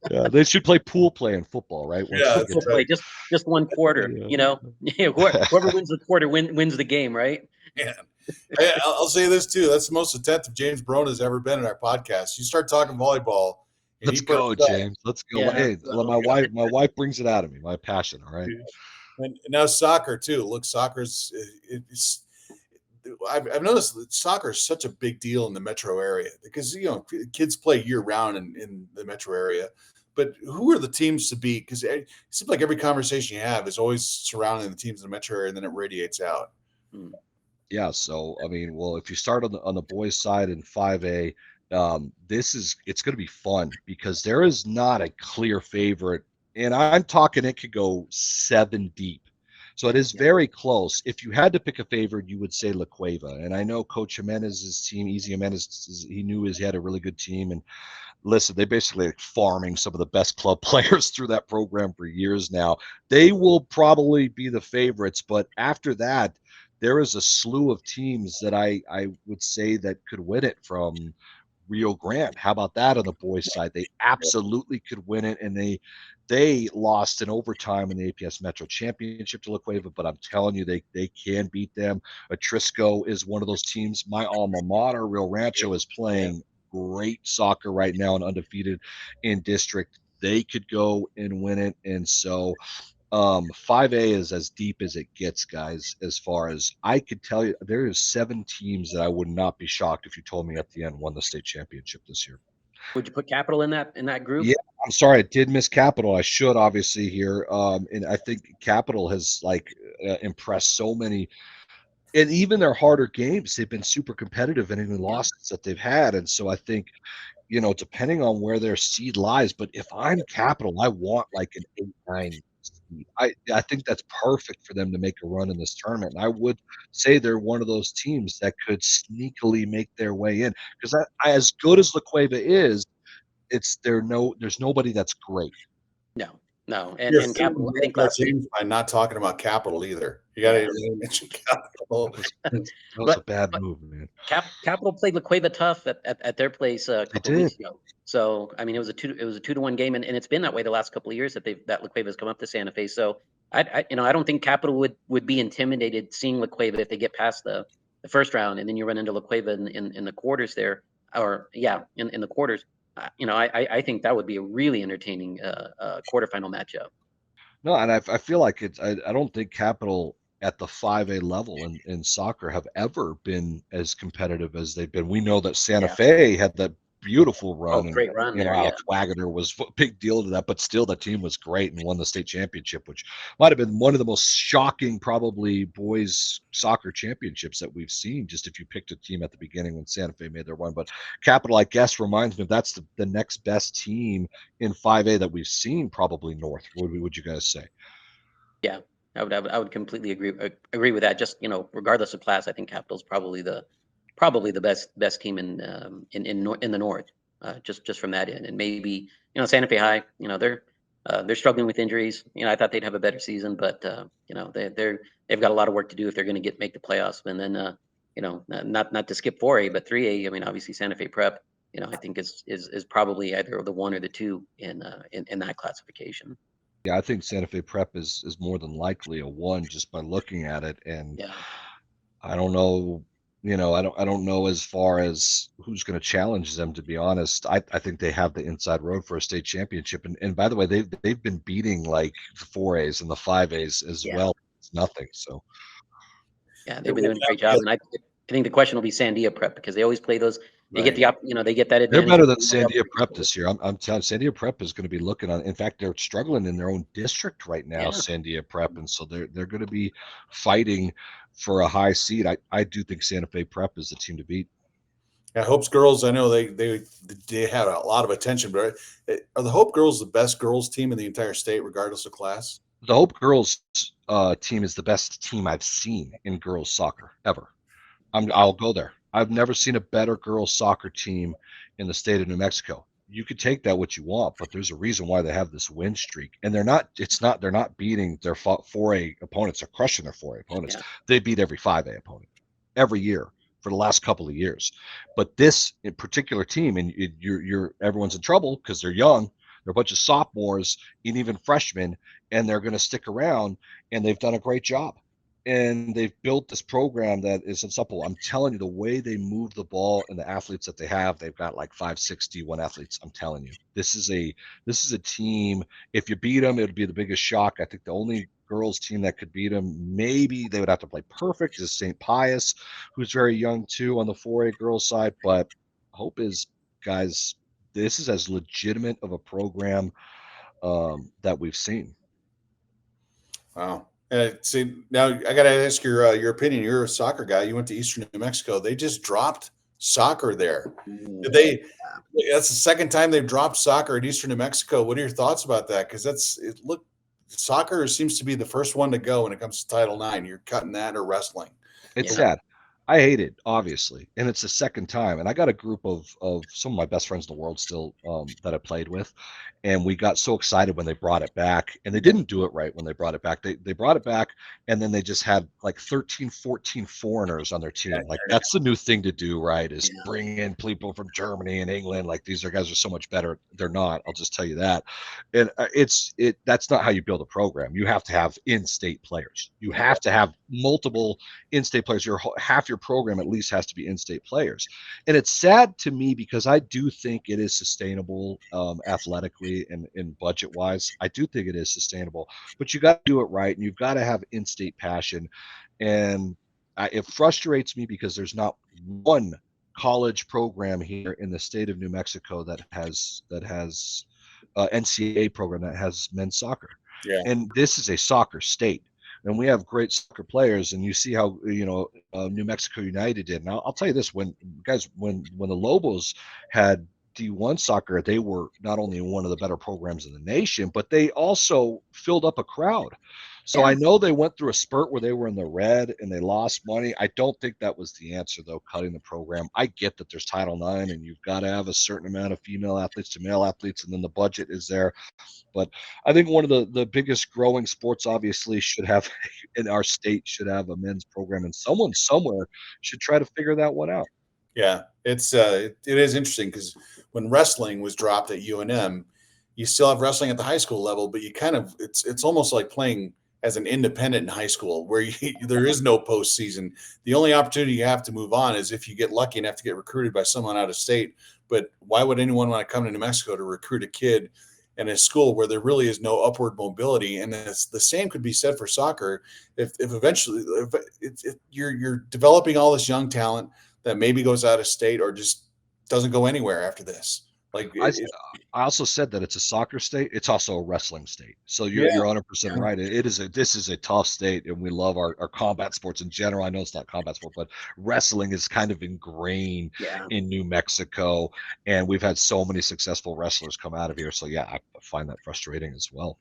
[SPEAKER 3] Yeah, they should play pool play in football, right?
[SPEAKER 2] Pool play, just one quarter. Whoever wins the quarter wins the game, right?
[SPEAKER 1] Yeah. Hey, I'll say this too. That's the most attentive James Brown has ever been in our podcast. You start talking volleyball.
[SPEAKER 3] Let's go, James. Let's go. Yeah. Hey, my wife brings it out of me. My passion. All right.
[SPEAKER 1] And now soccer too. Look, I've noticed that soccer is such a big deal in the metro area, because kids play year round in the metro area. But who are the teams to beat? Because it seems like every conversation you have is always surrounding the teams in the metro area, and then it radiates out.
[SPEAKER 3] Yeah. So I mean, if you start on the boys' side in 5A, it's going to be fun, because there is not a clear favorite, and I'm talking it could go 7 deep. So it is very close. If you had to pick a favorite, you would say La Cueva. And I know Coach Jimenez's team, Easy Jimenez, he knew he had a really good team. And listen, they basically farming some of the best club players through that program for years now. They will probably be the favorites. But after that, there is a slew of teams that I would say that could win it, from Rio Grande. How about that on the boys' side? They absolutely could win it, and they lost in overtime in the APS Metro Championship to La Cueva, but I'm telling you, they can beat them. Atrisco is one of those teams. My alma mater, Rio Rancho, is playing great soccer right now and undefeated in district. They could go and win it, and so 5A is as deep as it gets, guys. As far as I could tell you, there is 7 teams that I would not be shocked if you told me at the end won the state championship this year.
[SPEAKER 2] Would you put Capital in that group?
[SPEAKER 3] Yeah, I'm sorry, I did miss Capital. I should obviously here, and I think Capital has impressed so many, and even their harder games, they've been super competitive in any losses that they've had, and so I think, depending on where their seed lies, but if I'm Capital, I want like an 8-9 seed. I think that's perfect for them to make a run in this tournament. And I would say they're one of those teams that could sneakily make their way in, because as good as La Cueva is, there's nobody that's great.
[SPEAKER 2] No,
[SPEAKER 1] You're
[SPEAKER 2] and Capital, I think
[SPEAKER 1] our
[SPEAKER 2] last year,
[SPEAKER 1] teams by not talking about Capital either. You got to mention Capital.
[SPEAKER 3] That was a bad move, man.
[SPEAKER 2] Capital played La Cueva tough at their place a couple of weeks ago. So I mean, it was a 2-1 game, and it's been that way the last couple of years that La Cueva has come up to Santa Fe. So I don't think Capital would be intimidated seeing La Cueva if they get past the first round, and then you run into La Cueva in the quarters there, in the quarters. I think that would be a really entertaining quarterfinal matchup.
[SPEAKER 3] No, and I feel like I don't think Capital at the 5A level in soccer have ever been as competitive as they've been. We know that Santa Fe had that beautiful run.
[SPEAKER 2] Great run there.
[SPEAKER 3] Alex Wagner was a big deal to that, but still the team was great and won the state championship, which might have been one of the most shocking, probably, boys soccer championships that we've seen, just if you picked a team at the beginning when Santa Fe made their run. But Capital, I guess, reminds me that's the next best team in 5A that we've seen, probably north. What would you guys say? Yeah.
[SPEAKER 2] I would completely agree with that. Just, regardless of class, I think Capital's probably the best team in the north, just from that end. And maybe, Santa Fe High, they're struggling with injuries. I thought they'd have a better season, but they've got a lot of work to do if they're going to make the playoffs. And then not to skip 4A, but 3A. I mean, obviously Santa Fe Prep, I think is probably either the 1 or the 2 in that classification.
[SPEAKER 3] Yeah, I think Santa Fe Prep is more than likely a 1 just by looking at it, and I don't know. I don't know as far as who's going to challenge them, to be honest. I think they have the inside road for a state championship. And by the way, they've been beating like the 4As and the 5As as well. It's nothing. So
[SPEAKER 2] they've been doing a great job. And I think the question will be Sandia Prep, because they always play those. They get they get that advantage.
[SPEAKER 3] They're better than Sandia Prep this year. I'm telling you, Sandia Prep is going to be looking on. In fact, they're struggling in their own district right now, Sandia Prep, and so they're going to be fighting for a high seed. I do think Santa Fe Prep is the team to beat.
[SPEAKER 1] Yeah, Hope's girls. I know they had a lot of attention, but are the Hope girls the best girls team in the entire state, regardless of class?
[SPEAKER 3] The Hope girls team is the best team I've seen in girls soccer ever. I'll go there. I've never seen a better girls soccer team in the state of New Mexico. You could take that what you want, but there's a reason why they have this win streak. And they're not beating their 4A opponents. They're crushing their 4A opponents. Yeah. They beat every 5A opponent every year for the last couple of years. But this in particular team, and everyone's in trouble because they're young. They're a bunch of sophomores and even freshmen, and they're going to stick around, and they've done a great job. And they've built this program that is simple. I'm telling you, the way they move the ball and the athletes that they have, they've got like 561 athletes. I'm telling you, this is a team. If you beat them, it would be the biggest shock. I think the only girls team that could beat them, maybe they would have to play perfect, is St. Pius, who's very young too on the 4A girls side. But hope is, guys, this is as legitimate of a program that we've seen.
[SPEAKER 1] Wow. See, now I got to ask your opinion. You're a soccer guy. You went to Eastern New Mexico. They just dropped soccer there. Did they? That's the second time they've dropped soccer at Eastern New Mexico. What are your thoughts about that? Because soccer seems to be the first one to go when it comes to Title IX. You're cutting that or wrestling.
[SPEAKER 3] It's sad. I hate it, obviously, and it's the second time. And I got a group of some of my best friends in the world still that I played with, and we got so excited when they brought it back. And they didn't do it right when they brought it back. They brought it back, and then they just had like 13, 14 foreigners on their team. Like that's the new thing to do, right? Is bring in people from Germany and England. Like these guys are so much better. They're not. I'll just tell you that. And that's not how you build a program. You have to have in-state players. You have to have multiple in-state players. Half your program at least has to be in-state players. And it's sad to me because I do think it is sustainable athletically and budget-wise. I do think it is sustainable, but you got to do it right, and you've got to have in-state passion. And it frustrates me because there's not one college program here in the state of New Mexico that has NCAA program that has men's soccer.
[SPEAKER 1] Yeah.
[SPEAKER 3] And this is a soccer state. And we have great soccer players, and you see how New Mexico United did. And I'll tell you this: when the Lobos had D1 soccer, they were not only one of the better programs in the nation, but they also filled up a crowd. So I know they went through a spurt where they were in the red and they lost money. I don't think that was the answer, though, cutting the program. I get that there's Title IX and you've got to have a certain amount of female athletes to male athletes, and then the budget is there. But I think one of the biggest growing sports obviously should have in our state should have a men's program, and someone somewhere should try to figure that one out.
[SPEAKER 1] Yeah, it is interesting because when wrestling was dropped at UNM, you still have wrestling at the high school level, but you kind of it's almost like playing as an independent in high school where there is no postseason. The only opportunity you have to move on is if you get lucky enough to get recruited by someone out of state. But why would anyone want to come to New Mexico to recruit a kid in a school where there really is no upward mobility? And the same could be said for soccer. If eventually you're developing all this young talent that maybe goes out of state or just doesn't go anywhere after this. Like
[SPEAKER 3] I also said that it's a soccer state. It's also a wrestling state. So you're 100% right. This is a tough state, and we love our combat sports in general. I know it's not combat sport, but wrestling is kind of ingrained in New Mexico, and we've had so many successful wrestlers come out of here. So yeah, I find that frustrating as well.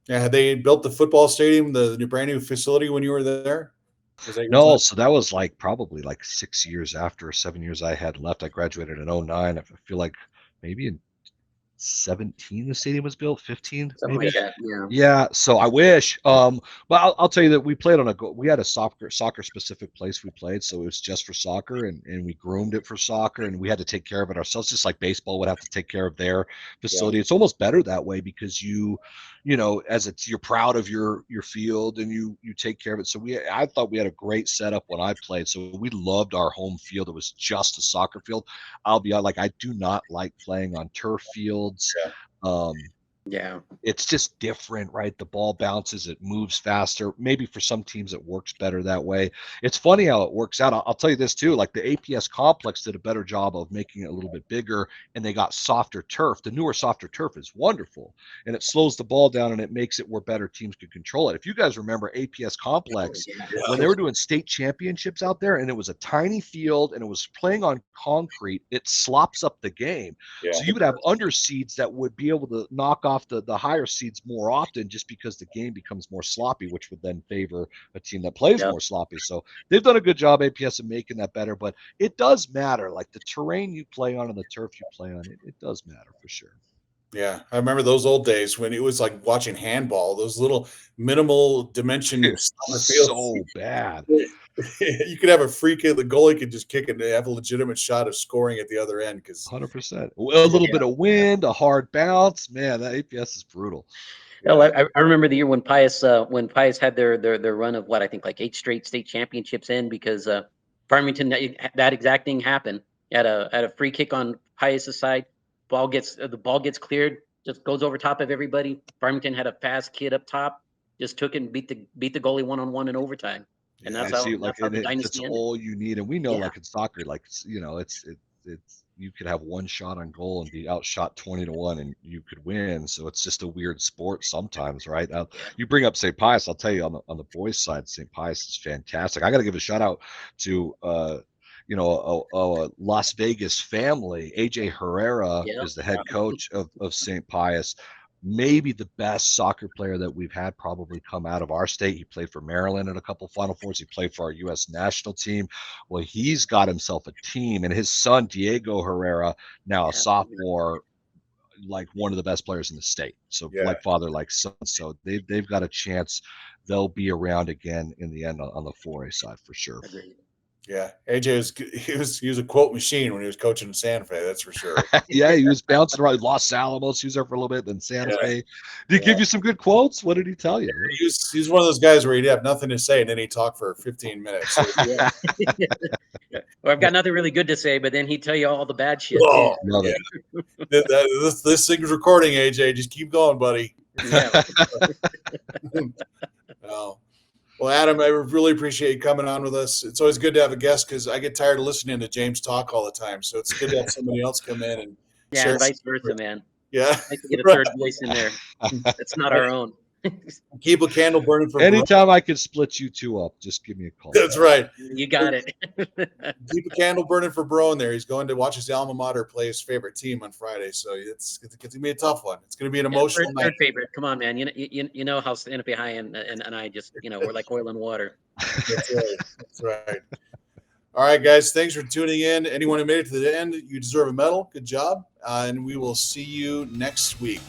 [SPEAKER 1] Yeah, had they built the football stadium, the brand new facility when you were there?
[SPEAKER 3] No, so that was probably 6 years after 7 years I had left. I graduated in 2009. I feel like maybe in 2017 the stadium was built, 15
[SPEAKER 2] something
[SPEAKER 3] maybe.
[SPEAKER 2] like that.
[SPEAKER 3] Yeah, so I wish. But I'll tell you that we played we had a soccer specific place we played, so it was just for soccer, and we groomed it for soccer, and we had to take care of it ourselves, just like baseball would have to take care of their facility. It's almost better that way because you're proud of your field and you take care of it. So I thought we had a great setup when I played. So we loved our home field. It was just a soccer field. I'll be honest, I do not like playing on turf fields. It's just different, right? The ball bounces, it moves faster. Maybe for some teams it works better that way. It's funny how it works out. I'll tell you this too, like the APS complex did a better job of making it a little bit bigger, and they got softer turf. The newer softer turf is wonderful, and it slows the ball down and it makes it where better teams can control it. If you guys remember APS complex, when they were doing state championships out there and it was a tiny field and it was playing on concrete, it slops up the game. So you would have underseeds that would be able to knock off the higher seeds more often, just because the game becomes more sloppy, which would then favor a team that plays more sloppy. So they've done a good job, APS, of making that better, but it does matter. Like the terrain you play on and the turf you play on, it does matter for sure.
[SPEAKER 1] Yeah, I remember those old days when it was like watching handball, those little minimal dimension
[SPEAKER 3] so bad.
[SPEAKER 1] You could have a free kick, the goalie could just kick it and have a legitimate shot of scoring at the other end.
[SPEAKER 3] 100%. A little bit of wind, a hard bounce. Man, that APS is brutal.
[SPEAKER 2] I remember the year when Pius had their run of what I think like 8 straight state championships in, because Farmington, that exact thing happened at a free kick on Pius's side. The ball gets cleared, just goes over top of everybody. Farmington had a fast kid up top, just took it and beat the goalie 1-on-1 in overtime. And that's how the dynasty ended.
[SPEAKER 3] All you need. And we know, like in soccer, it's you could have one shot on goal and be outshot 20-1 and you could win. So it's just a weird sport sometimes, right? You bring up St. Pius. I'll tell you on the boys' side, St. Pius is fantastic. I got to give a shout out to a Las Vegas family. AJ Herrera is the head coach of St. Pius. maybe the best soccer player that we've had probably come out of our state. He played for Maryland in a couple Final Fours. He played for our U.S. national team. Well, he's got himself a team, and his son, Diego Herrera, now a sophomore, like one of the best players in the state. So like father, like son. So they've got a chance. They'll be around again in the end on the 4A side for sure.
[SPEAKER 2] Agreed.
[SPEAKER 1] Yeah, AJ was a quote machine when he was coaching in Santa Fe. That's for sure.
[SPEAKER 3] Yeah, he was bouncing around Los Alamos. He was there for a little bit, then Santa Fe. Did he give you some good quotes? What did he tell you?
[SPEAKER 1] He's one of those guys where he'd have nothing to say, and then he'd talk for 15 minutes. So,
[SPEAKER 2] Or I've got nothing really good to say, but then he'd tell you all the bad shit.
[SPEAKER 1] oh, this thing's recording, AJ. Just keep going, buddy.
[SPEAKER 2] Yeah.
[SPEAKER 1] Oh. Well, Adam, I really appreciate you coming on with us. It's always good to have a guest because I get tired of listening to James talk all the time. So it's good to have somebody else come in and share.
[SPEAKER 2] And vice versa, man.
[SPEAKER 1] Yeah.
[SPEAKER 2] Nice to get a third voice in there. It's not our own.
[SPEAKER 1] Keep a candle burning for
[SPEAKER 3] anytime I can split you two up, just give me a call.
[SPEAKER 1] That's right.
[SPEAKER 2] You got it.
[SPEAKER 1] Keep a candle burning for Bro in there. He's going to watch his alma mater play his favorite team on Friday, so it's going to be a tough one. It's going to be an emotional night.
[SPEAKER 2] Third favorite. Come on, man. You know how Santa Fe High and I just we're like oil and water.
[SPEAKER 1] That's right. That's right. All right, guys. Thanks for tuning in. Anyone who made it to the end, you deserve a medal. Good job, and we will see you next week.